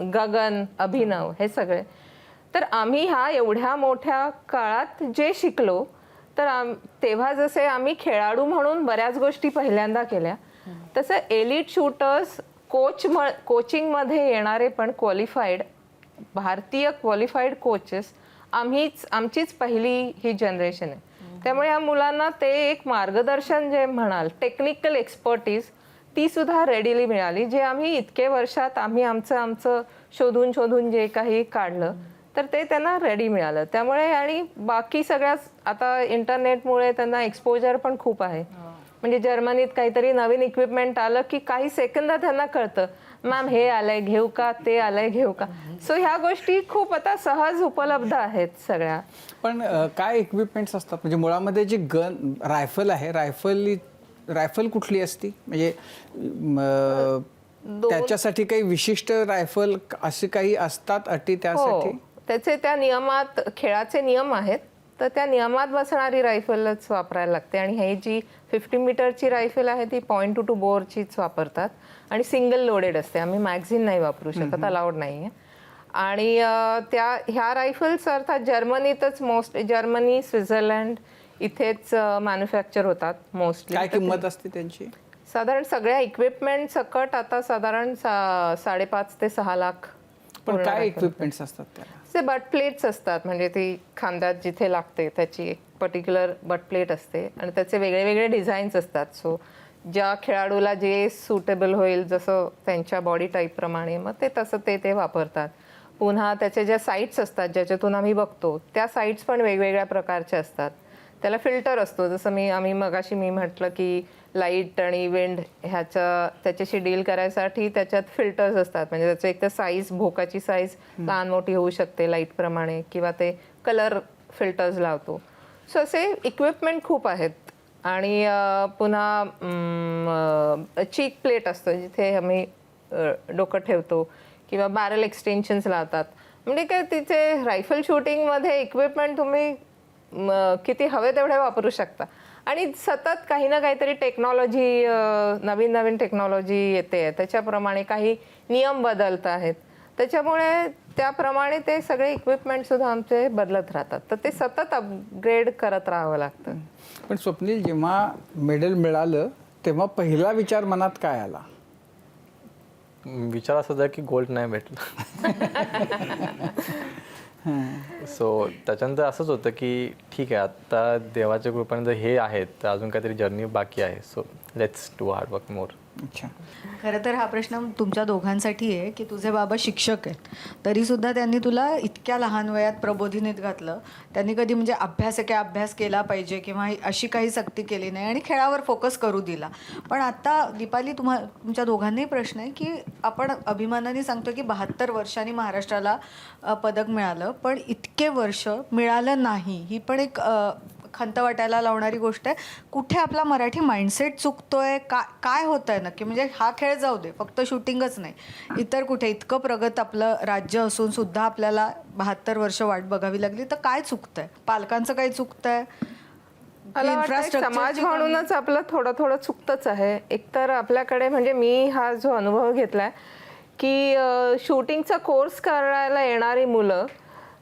S4: गगन, अभिनव, हे सगळे. तर आम्ही ह्या एवढ्या मोठ्या काळात जे शिकलो, तर तेव्हा जसे आम्ही खेळाडू म्हणून बऱ्याच गोष्टी पहिल्यांदा केल्या, तसं एलिट शूटर्स कोचिंगमध्ये येणारे पण क्वालिफाईड भारतीय क्वालिफाईड कोचेस आमचीच पहिली ही जनरेशन आहे. त्यामुळे या मुलांना ते एक मार्गदर्शन जे म्हणाल, टेक्निकल एक्सपर्टीज, ती सुद्धा रेडीली मिळाली, जे आम्ही इतके वर्षात आम्ही आमचं शोधून जे काही काढलं तर ते त्यांना रेडी मिळालं. त्यामुळे आणि बाकी सगळ्याच आता इंटरनेटमुळे त्यांना एक्सपोजर पण खूप आहे. म्हणजे जर्मनीत काहीतरी नवीन इक्विपमेंट आलं की काही सेकंदात त्यांना कळतं, मॅम हे आलंय घेऊ का, ते आलंय घेऊ का. सो ह्या गोष्टी खूप आता सहज उपलब्ध आहेत सगळ्या.
S3: पण काय इक्विपमेंट्स असतात म्हणजे मुळामध्ये जी रायफल आहे, रायफल कुठली असती म्हणजे त्याच्यासाठी काही विशिष्ट रायफल असे काही असतात अटी त्यासाठी?
S4: त्याचे त्या नियमात, खेळाचे नियम आहेत, तर त्या नियमात बसणारी रायफलच वापरायला लागते. आणि ही जी 50 मीटरची रायफल आहे ती .22 बोअरचीच वापरतात आणि सिंगल लोडेड असते. आम्ही मॅगझिन नाही वापरू शकत, अलाउड नाही आहे. आणि ह्या रायफल्स अर्थात जर्मनीतच जर्मनी, स्वित्झर्लंड इथेच मॅन्युफॅक्चर होतात मोस्टली.
S3: काय किंमत असते त्यांची?
S4: साधारण सगळ्या इक्विपमेंट सकट आता साधारण 5.5 ते 6 लाख.
S3: पण काय इक्विपमेंट्स असतात त्याला?
S4: ते बट प्लेट्स असतात, म्हणजे ती खांद्यात जिथे लागते त्याची एक पर्टिक्युलर बट प्लेट असते आणि त्याचे वेगळे वेगळे डिझाईन्स असतात. सो ज्या खेळाडूला जे सुटेबल होईल जसं त्यांच्या बॉडी टाईपप्रमाणे मग ते तसं ते वापरतात. पुन्हा त्याचे ज्या साईट्स असतात ज्याच्यातून आम्ही बघतो त्या साईट्स पण वेगवेगळ्या प्रकारचे असतात. त्याला फिल्टर असतो, जसं मी मगाशी म्हटलं की लाईट आणि विंड त्याच्याशी डील करायसाठी त्याच्यात फिल्टर्स असतात. म्हणजे त्याचं एक तर साईज, भोकाची साईज लहान मोठी होऊ शकते लाईटप्रमाणे, किंवा ते कलर फिल्टर्स लावतो. सो असे इक्विपमेंट खूप आहेत. आणि पुन्हा चीक प्लेट असतो जिथे आम्ही डोकं ठेवतो, किंवा बॅरल एक्सटेन्शन्स लावतात. म्हणजे काय तिथे रायफल शूटिंगमध्ये इक्विपमेंट तुम्ही किती हवे तेवढे वापरू शकता. आणि सतत काही ना काहीतरी टेक्नॉलॉजी, नवीन नवीन टेक्नॉलॉजी येते, त्याच्याप्रमाणे काही नियम बदलत आहेत. त्याच्यामुळे त्याप्रमाणे ते सगळे इक्विपमेंट सुद्धा आमचे बदलत राहतात. तर ते सतत अपग्रेड करत राहावं लागतं.
S3: पण स्वप्नील, जेव्हा मेडल मिळालं तेव्हा पहिला विचार मनात काय आला?
S2: विचार असा होता की गोल्ड नाही भेटलं. सो त्याच्यानंतर असंच होतं की ठीक आहे, आता देवाच्या कृपेने जर हे आहेत तर अजून काहीतरी जर्नी बाकी आहे. So let's do hard work more.
S3: अच्छा.
S5: खरं तर हा प्रश्न तुमच्या दोघांसाठी आहे की तुझे बाबा शिक्षक आहेत, तरीसुद्धा त्यांनी तुला इतक्या लहान वयात प्रबोधिनीत घातलं. त्यांनी कधी म्हणजे अभ्यास केला पाहिजे किंवा अशी काही सक्ती केली नाही आणि खेळावर फोकस करू दिला. पण आता दीपाली, तुमच्या दोघांनाही प्रश्न आहे की आपण अभिमानाने सांगतो की 72 वर्षांनी महाराष्ट्राला पदक मिळालं, पण इतके वर्ष मिळालं नाही, ही पण एक खंत वाटायला लावणारी गोष्ट आहे. कुठे आपला मराठी माइंडसेट चुकतोय, काय होत आहे नक्की? म्हणजे हा खेळ जाऊ दे, फक्त शूटिंगच नाही, इतर कुठे इतकं प्रगत आपलं राज्य असून सुद्धा आपल्याला 72 वर्ष वाट बघावी लागली, तर काय चुकतंय? पालकांचं काही चुकतंय?
S4: समाज म्हणूनच आपलं थोडं थोडं चुकतंच आहे. एकतर आपल्याकडे, म्हणजे मी हा जो अनुभव घेतलाय की शूटिंगचा कोर्स करायला येणारी मुलं,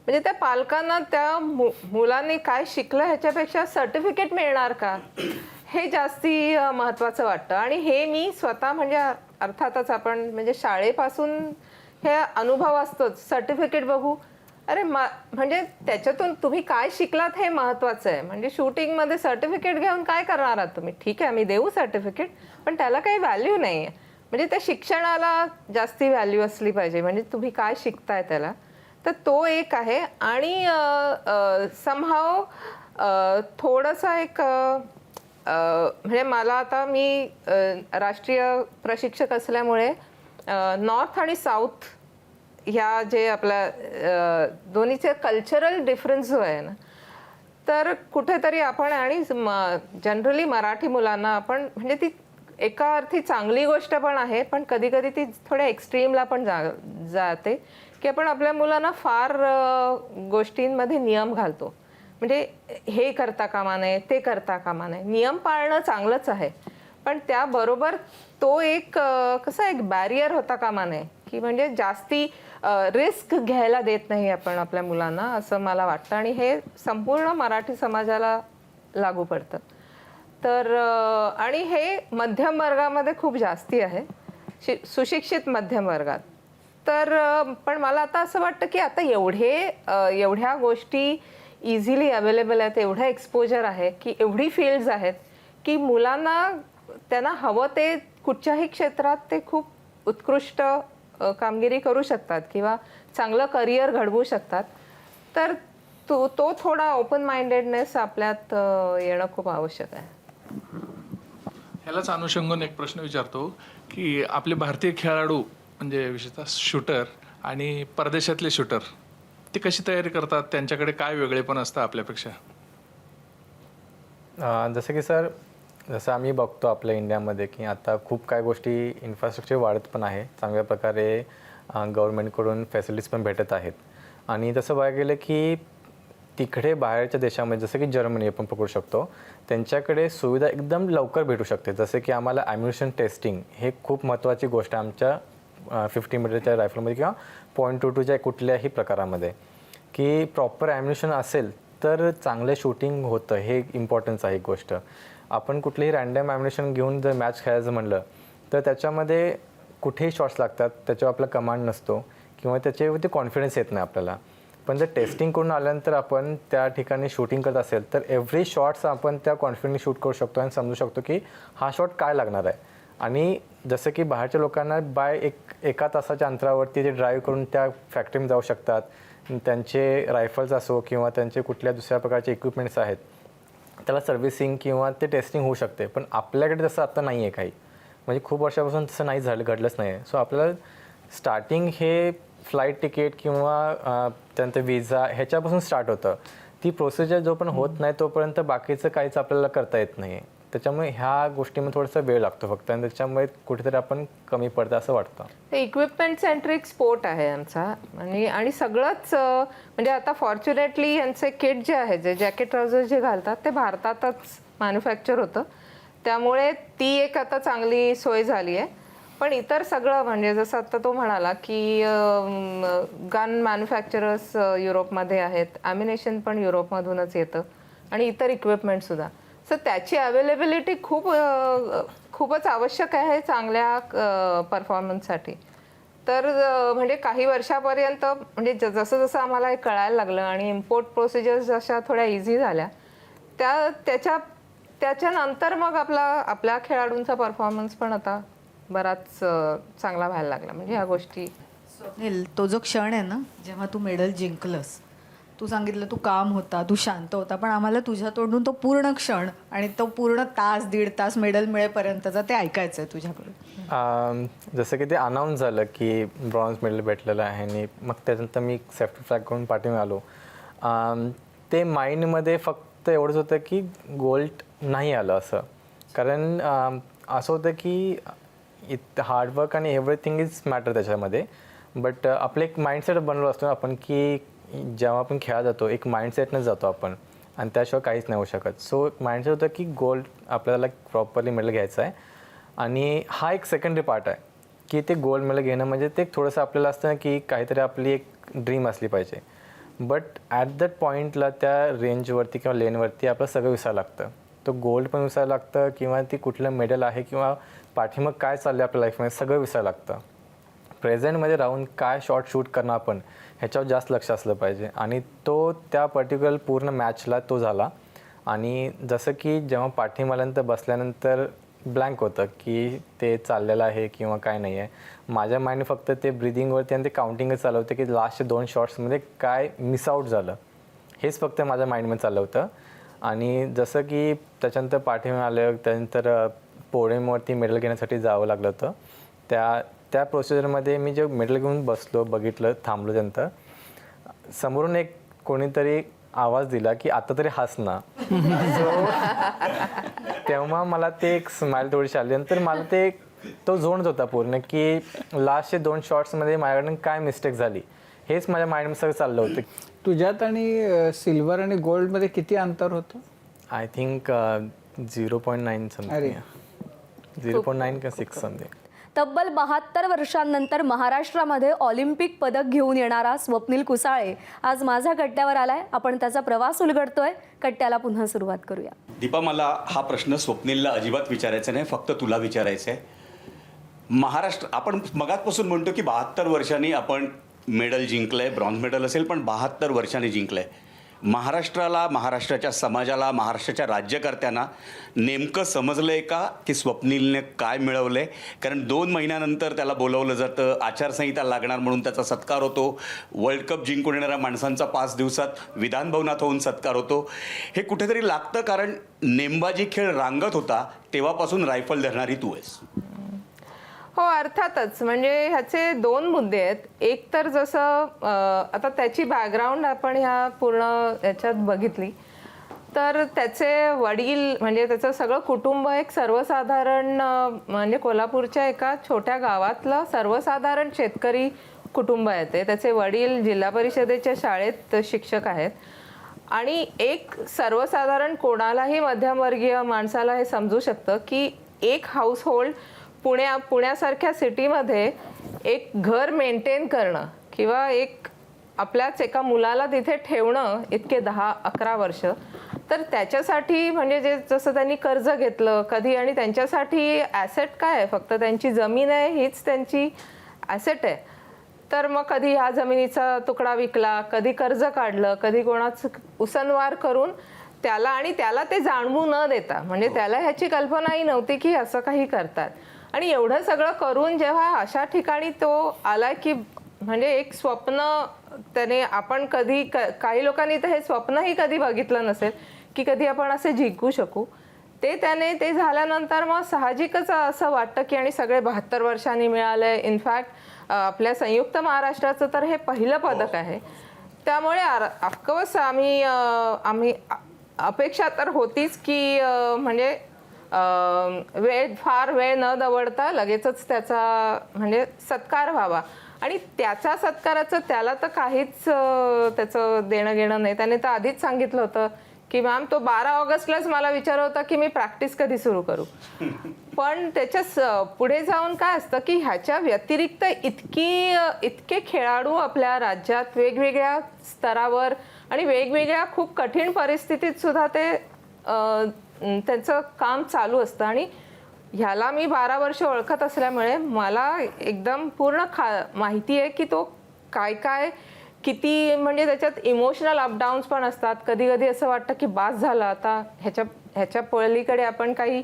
S4: म्हणजे त्या पालकांना त्या मुलांनी काय शिकलं ह्याच्यापेक्षा सर्टिफिकेट मिळणार का हे जास्ती महत्त्वाचं वाटतं. आणि हे मी स्वतः, म्हणजे अर्थातच आपण म्हणजे शाळेपासून हे अनुभव असतोच, सर्टिफिकेट बघू, अरे म्हणजे त्याच्यातून तुम्ही काय शिकलात हे महत्त्वाचं आहे. म्हणजे शूटिंगमध्ये सर्टिफिकेट घेऊन काय करणार आहात तुम्ही? ठीक आहे, आम्ही देऊ सर्टिफिकेट, पण त्याला काही व्हॅल्यू नाही आहे. म्हणजे त्या शिक्षणाला जास्ती व्हॅल्यू असली पाहिजे, म्हणजे तुम्ही काय शिकताय त्याला. तर तो एक आहे. आणि समहाव थोडंसं एक म्हणजे मला आता मी राष्ट्रीय प्रशिक्षक असल्यामुळे नॉर्थ आणि साऊथ ह्या जे आपल्या दोन्हीचे कल्चरल डिफरन्स जो आहे ना, तर कुठेतरी आपण, आणि जनरली मराठी मुलांना आपण, म्हणजे ती एका अर्थी चांगली गोष्ट पण आहे, पण कधी कधी ती थोड्या एक्स्ट्रीमला पण जाते की आपण आपल्या मुलांना फार गोष्टींमध्ये नियम घालतो. म्हणजे हे करता कामा नये, ते करता कामा नये. नियम पाळणं चांगलंच आहे, पण त्याबरोबर तो एक कसा एक बॅरियर होता कामा नये, की म्हणजे जास्ती रिस्क घ्यायला देत नाही आपण आपल्या मुलांना, असं मला वाटतं. आणि हे संपूर्ण मराठी समाजाला लागू पडतं. तर आणि हे मध्यम वर्गामध्ये खूप जास्ती आहे, सुशिक्षित मध्यम वर्गात. तर पण मला आता असं वाटतं की आता एवढ्या गोष्टी इझिली अवेलेबल आहेत, एवढं एक्सपोजर आहे, की एवढी फील्ड्स आहेत की मुलांना त्यांना हवं ते कुठच्याही क्षेत्रात ते खूप उत्कृष्ट कामगिरी करू शकतात किंवा चांगलं करिअर घडवू शकतात. तर तो थोडा ओपन माइंडेडनेस आपल्यात येणं खूप आवश्यक आहे.
S6: ह्यालाच अनुषंगाने एक प्रश्न विचारतो की आपले भारतीय खेळाडू म्हणजे विशेषतः शूटर आणि परदेशातले शूटर ते कशी तयारी करतात, त्यांच्याकडे काय वेगळेपण असतं आपल्यापेक्षा?
S2: जसं की सर, जसं आम्ही बघतो आपल्या इंडियामध्ये की आता खूप काय गोष्टी इन्फ्रास्ट्रक्चर वाढत पण आहे, चांगल्या प्रकारे गव्हर्नमेंटकडून फॅसिलिटीज पण भेटत आहेत. आणि तसं बघायला गेलं की तिकडे बाहेरच्या देशामध्ये जसं की जर्मनी आपण पकडू शकतो, त्यांच्याकडे सुविधा एकदम लवकर भेटू शकते. जसं की आम्हाला ॲम्युनिशन टेस्टिंग हे खूप महत्त्वाची गोष्ट आहे आमच्या 50 मीटरच्या रायफलमध्ये किंवा .22च्या कुठल्याही प्रकारामध्ये, की प्रॉपर ॲम्युनिशन असेल तर चांगलं शूटिंग होतं. हे इम्पॉर्टन्स आहे एक गोष्ट. आपण कुठलेही रँडम ॲम्युनिशन घेऊन जर मॅच खेळायचं म्हणलं तर त्याच्यामध्ये कुठेही शॉट्स लागतात, त्याच्यावर आपला कमांड नसतो किंवा त्याच्यावरती कॉन्फिडन्स येत नाही आपल्याला. पण जर टेस्टिंग करून आल्यानंतर आपण त्या ठिकाणी शूटिंग करत असेल तर एव्हरी शॉट्स आपण त्या कॉन्फिडन्सली शूट करू शकतो आणि समजू शकतो की हा शॉट काय लागणार आहे. आणि जसं की बाहेरच्या लोकांना एका तासाच्या अंतरावरती ते ड्राईव्ह करून त्या फॅक्टरीमध्ये जाऊ शकतात. त्यांचे रायफल्स असो किंवा त्यांचे कुठल्या दुसऱ्या प्रकारचे इक्विपमेंट्स आहेत, त्याला सर्व्हिसिंग किंवा ते टेस्टिंग होऊ शकते. पण आपल्याकडे तसं आता नाही आहे काही, म्हणजे खूप वर्षापासून तसं नाही घडलंच नाही आहे. सो आपल्याला स्टार्टिंग हे फ्लाईट तिकीट किंवा त्यानंतर विजा ह्याच्यापासून स्टार्ट होतं. ती प्रोसिजर जो पण होत नाही तोपर्यंत बाकीचं काहीच आपल्याला करता येत नाही. त्याच्यामुळे ह्या गोष्टीमध्ये थोडासा वेळ लागतो फक्त, आणि त्याच्यामुळे कुठेतरी आपण कमी पडतं असं वाटतं.
S4: ते इक्विपमेंट सेंट्रिक स्पोर्ट आहे आमचा. आणि सगळंच म्हणजे आता फॉर्च्युनेटली यांचे किट जे आहे, जे जॅकेट ट्राउझर जे घालतात ते भारतातच मॅन्युफॅक्चर होतं, त्यामुळे ती एक आता चांगली सोय झाली आहे. पण इतर सगळं म्हणजे जसं आता तो म्हणाला की गन मॅन्युफॅक्चरर्स युरोपमध्ये आहेत, ॲम्युनेशन पण युरोपमधूनच येतं आणि इतर इक्विपमेंटसुद्धा. सो त्याची अवेलेबिलिटी खूपच आवश्यक आहे चांगल्या परफॉर्मन्ससाठी. तर म्हणजे काही वर्षापर्यंत म्हणजे जसं जसं आम्हाला हे कळायला लागलं आणि इम्पोर्ट प्रोसिजर्स जशा थोड्या इझी झाल्या त्याच्यानंतर मग आपल्या खेळाडूंचा परफॉर्मन्स पण आता बराच चांगला व्हायला लागला. म्हणजे ह्या गोष्टी
S5: स्वप्नील, तो जो क्षण आहे ना जेव्हा तू मेडल जिंकलंस, तू सांगितलं तू काम होता, तू शांत होता, पण आम्हाला तुझ्या तोंडून तो पूर्ण क्षण आणि तो पूर्ण तास 1.5 तास मेडल मिळेपर्यंतचा ते ऐकायचं आहे तुझ्याकडून.
S2: जसं की ते अनाऊन्स झालं की ब्रॉन्झ मेडल भेटलेलं आहे आणि मग त्यानंतर मी सेफ्टी फ्लॅग करून पाठीमागे आलो. ते माइंडमध्ये फक्त एवढंच होतं की गोल्ड नाही आलं असं. कारण असं होतं की हार्डवर्क आणि एव्हरीथिंग इज मॅटर त्याच्यामध्ये. बट आपलं एक माइंडसेट बनवलं असतो आपण की जेव्हा आपण खेळा जातो एक माइंडसेटनंच जातो आपण, आणि त्याशिवाय काहीच नाही होऊ शकत. सो एक माइंडसेट होतं की गोल्ड आपल्याला प्रॉपरली मेडल घ्यायचं आहे. आणि हा एक सेकंडरी पार्ट आहे की ते गोल्ड मेडल घेणं म्हणजे ते थोडंसं आपल्याला असतं की काहीतरी आपली एक ड्रीम असली पाहिजे. बट ॲट दॅट पॉईंटला त्या रेंजवरती किंवा लेनवरती आपलं सगळं विसरायला लागतं. तो गोल्ड पण विसरायला लागतं किंवा ती कुठलं मेडल आहे किंवा पाठीमाग काय चाललं आहे आपल्या लाईफमध्ये सगळं विसरायला लागतं. प्रेझेंटमध्ये राहून काय शॉट शूट करणं आपण ह्याच्यावर जास्त लक्ष असलं पाहिजे. आणि तो त्या पर्टिक्युलर पूर्ण मॅचला तो झाला. आणि जसं की जेव्हा पाठीमाल्यानंतर बसल्यानंतर ब्लँक होतं की ते चाललेलं आहे किंवा काय नाही आहे. माझ्या माइंड फक्त ते ब्रिदिंगवरती आणि ते काउंटिंगच चाललं होतं की लास्टचे 2 शॉट्समध्ये काय मिसआउट झालं हेच फक्त माझ्या माइंडमध्ये चाललं होतं. आणि जसं की त्याच्यानंतर पाठीमागे आलं, त्यानंतर पोडियमवरती मेडल घेण्यासाठी जावं लागलं होतं. त्या प्रोसिजरमध्ये मी जे मेडल घेऊन बसलो, बघितलं, थांबलो, त्यानंतर समोरून एक कोणीतरी आवाज दिला की आता तरी हस ना. सो तेव्हा मला ते एक स्माईल थोडीशी आली. नंतर मला ते तो झोन होता पूर्ण की लास्टचे 2 शॉट्समध्ये माझ्याकडून काय मिस्टेक झाली हेच माझ्या माइंडमध्ये सगळं चाललं होतं.
S3: तुझ्यात आणि सिल्वर आणि गोल्डमध्ये किती अंतर होतं?
S2: आय थिंक 0.9 समथिंग, 0.9 का 6 समथिंग.
S1: तब्बल 72 वर्षांनंतर महाराष्ट्रामध्ये ऑलिम्पिक पदक घेऊन येणारा स्वप्नील कुसाळे आज माझ्या कट्ट्यावर आलाय. आपण त्याचा प्रवास उलगडतोय. कट्ट्याला पुन्हा सुरुवात करूया.
S7: दीपा, मला हा प्रश्न स्वप्नीलला अजिबात विचारायचा नाही, फक्त तुला विचारायचं आहे. महाराष्ट्र, आपण मगाचपासून म्हणतो की 72 वर्षांनी आपण मेडल जिंकलंय, ब्रॉन्झ मेडल असेल पण 72 वर्षांनी जिंकलंय. महाराष्ट्राला, महाराष्ट्राच्या समाजाला, महाराष्ट्राच्या राज्यकर्त्यांना नेमकं समजलं आहे का की स्वप्नीलने काय मिळवलं आहे? कारण 2 महिन्यानंतर त्याला बोलवलं जातं, आचारसंहिता लागणार म्हणून त्याचा सत्कार होतो, वर्ल्ड कप जिंकून येणाऱ्या माणसांचा 5 दिवसात विधानभवनात होऊन सत्कार होतो. हे कुठेतरी लागतं, कारण नेमबाजी खेळ रांगत होता तेव्हापासून रायफल धरणारी तू आहेस.
S4: हो, अर्थातच. म्हणजे ह्याचे 2 मुद्दे आहेत. एक तर जसं आता त्याची बॅकग्राऊंड आपण ह्या पूर्ण याच्यात बघितली तर त्याचे वडील म्हणजे त्याचं सगळं कुटुंब एक सर्वसाधारण म्हणजे कोल्हापूरच्या एका छोट्या गावातलं सर्वसाधारण शेतकरी कुटुंब आहे ते. त्याचे वडील जिल्हा परिषदेच्या शाळेत शिक्षक आहेत आणि एक सर्वसाधारण कोणालाही मध्यमवर्गीय माणसाला हे समजू शकतं की एक हाऊसहोल्ड पुण्यासारख्या सिटीमध्ये एक घर मेंटेन करणं किंवा एक आपल्याच एका मुलाला तिथे ठेवणं इतके 10-11 वर्ष, तर त्याच्यासाठी म्हणजे जसं त्यांनी कर्ज घेतलं कधी, आणि त्यांच्यासाठी ॲसेट काय आहे, फक्त त्यांची जमीन आहे हीच त्यांची ॲसेट आहे. तर मग कधी ह्या जमिनीचा तुकडा विकला, कधी कर्ज काढलं, कधी कोणाचं उसनवार करून त्याला ते जाणवू न देता, म्हणजे त्याला ह्याची कल्पनाही नव्हती की असं काही करतात. आणि एवढं सगळं करून जेव्हा अशा ठिकाणी तो आला की म्हणजे एक स्वप्न त्याने आपण कधी काही लोकांनी तर हे स्वप्नही कधी बघितलं नसेल की कधी आपण असे जिंकू शकू. त्याने ते झाल्यानंतर मग साहजिकच असं वाटतं की आणि सगळे 72 वर्षांनी मिळालंय. इनफॅक्ट आपल्या संयुक्त महाराष्ट्राचं तर हे पहिलं पदक आहे. त्यामुळे ऑफकोर्स आम्ही अपेक्षा तर होतीच की म्हणजे फार वेळ न दवडता लगेचच त्याचा म्हणजे सत्कार व्हावा. आणि त्याच्या सत्काराचं त्याला तर काहीच त्याचं देणं घेणं नाही. त्याने तर आधीच सांगितलं होतं की मॅम तो 12 ऑगस्टलाच मला विचार होता की मी प्रॅक्टिस कधी सुरू करू. पण त्याच्या पुढे जाऊन काय असतं की ह्याच्या व्यतिरिक्त इतके खेळाडू आपल्या राज्यात वेगवेगळ्या स्तरावर आणि वेगवेगळ्या खूप कठीण परिस्थितीत सुद्धा ते त्यांचं काम चालू असतं. आणि ह्याला मी 12 वर्ष ओळखत असल्यामुळे मला एकदम पूर्ण माहिती आहे की तो काय किती म्हणजे त्याच्यात इमोशनल अपडाऊन्स पण असतात. कधी कधी असं वाटतं की बास झालं आता, ह्याच्या पलीकडे आपण काही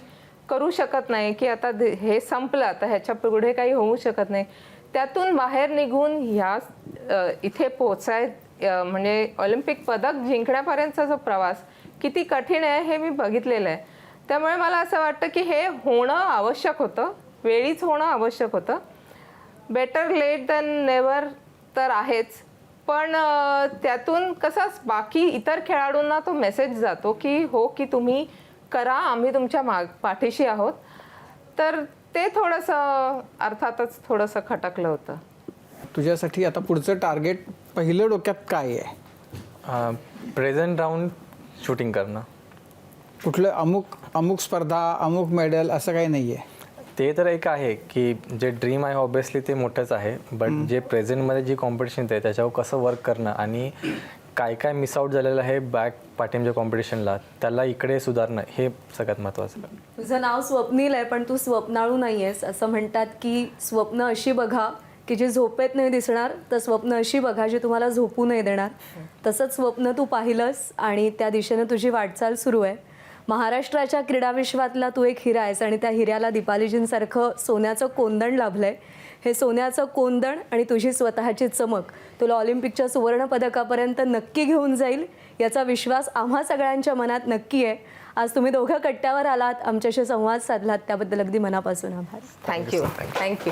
S4: करू शकत नाही, की आता हे संपलं, आता ह्याच्या पुढे काही होऊ शकत नाही. त्यातून बाहेर निघून ह्या इथे म्हणजे ऑलिम्पिक पदक जिंकण्यापर्यंतचा जो प्रवास किती कठीण आहे हे मी बघितलेलं आहे. त्यामुळे मला असं वाटतं की हे होणं आवश्यक होतं, वेळीच होणं आवश्यक होतं. बेटर लेट दॅन नेवर तर आहेच, पण त्यातून कसं बाकी इतर खेळाडूंना तो मेसेज जातो की हो की तुम्ही करा, आम्ही तुमच्या पाठीशी आहोत. तर ते थोडंसं अर्थातच थोडंसं खटकलं होतं.
S3: तुझ्यासाठी आता पुढचं टार्गेट पहिलं डोक्यात काय आहे?
S2: प्रेझेंट राऊंड शूटिंग करणं.
S3: कुठलं अमुक स्पर्धा, अमुक मेडल असं काही नाही आहे?
S2: ते तर एक आहे की जे ड्रीम आहे ऑब्विसली ते मोठंच आहे, बट जे प्रेझेंटमध्ये जी कॉम्पिटिशन आहे त्याच्यावर कसं वर्क करणं आणि काय मिस आउट झालेलं आहे पाठिंबाच्या कॉम्पिटिशनला त्याला इकडे सुधारणं हे सगळ्यात महत्त्वाचं.
S1: तुझं नाव स्वप्नील आहे पण तू स्वप्नाळू नाही आहेस. असं म्हणतात की स्वप्न अशी बघा की जी झोपेत नाही दिसणार, तर स्वप्न अशी बघा जी तुम्हाला झोपू नाही देणार. तसंच स्वप्न तू पाहिलंस आणि त्या दिशेनं तुझी वाटचाल सुरू आहे. महाराष्ट्राच्या क्रीडा विश्वातला तू एक हिरा आहेस आणि त्या हिऱ्याला दीपालीजींसारखं सोन्याचं कोंदण लाभलं आहे. हे सोन्याचं कोंदण आणि तुझी स्वतःची चमक तुला ऑलिम्पिकच्या सुवर्णपदकापर्यंत नक्की घेऊन जाईल याचा विश्वास आम्हा सगळ्यांच्या मनात नक्की आहे. आज तुम्ही दोघं कट्ट्यावर आलात, आमच्याशी संवाद साधलात, त्याबद्दल अगदी मनापासून आभार.
S4: थँक्यू.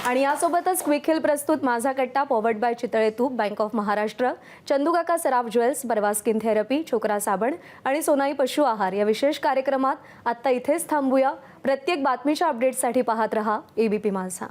S1: आणि यासोबतच क्विक हिल प्रस्तुत माझा कट्टा पॉवर्ड बाय चितळे तूप, bank of Maharashtra, चंदूकाका Saraf jewels, बरवा स्किन थेरपी, छोकरा साबण आणि सोनाई पशु आहार या विशेष कार्यक्रमात आत्ता इथेच थांबूया. प्रत्येक बातमीच्या अपडेट्ससाठी पाहत रहा ABP माझा.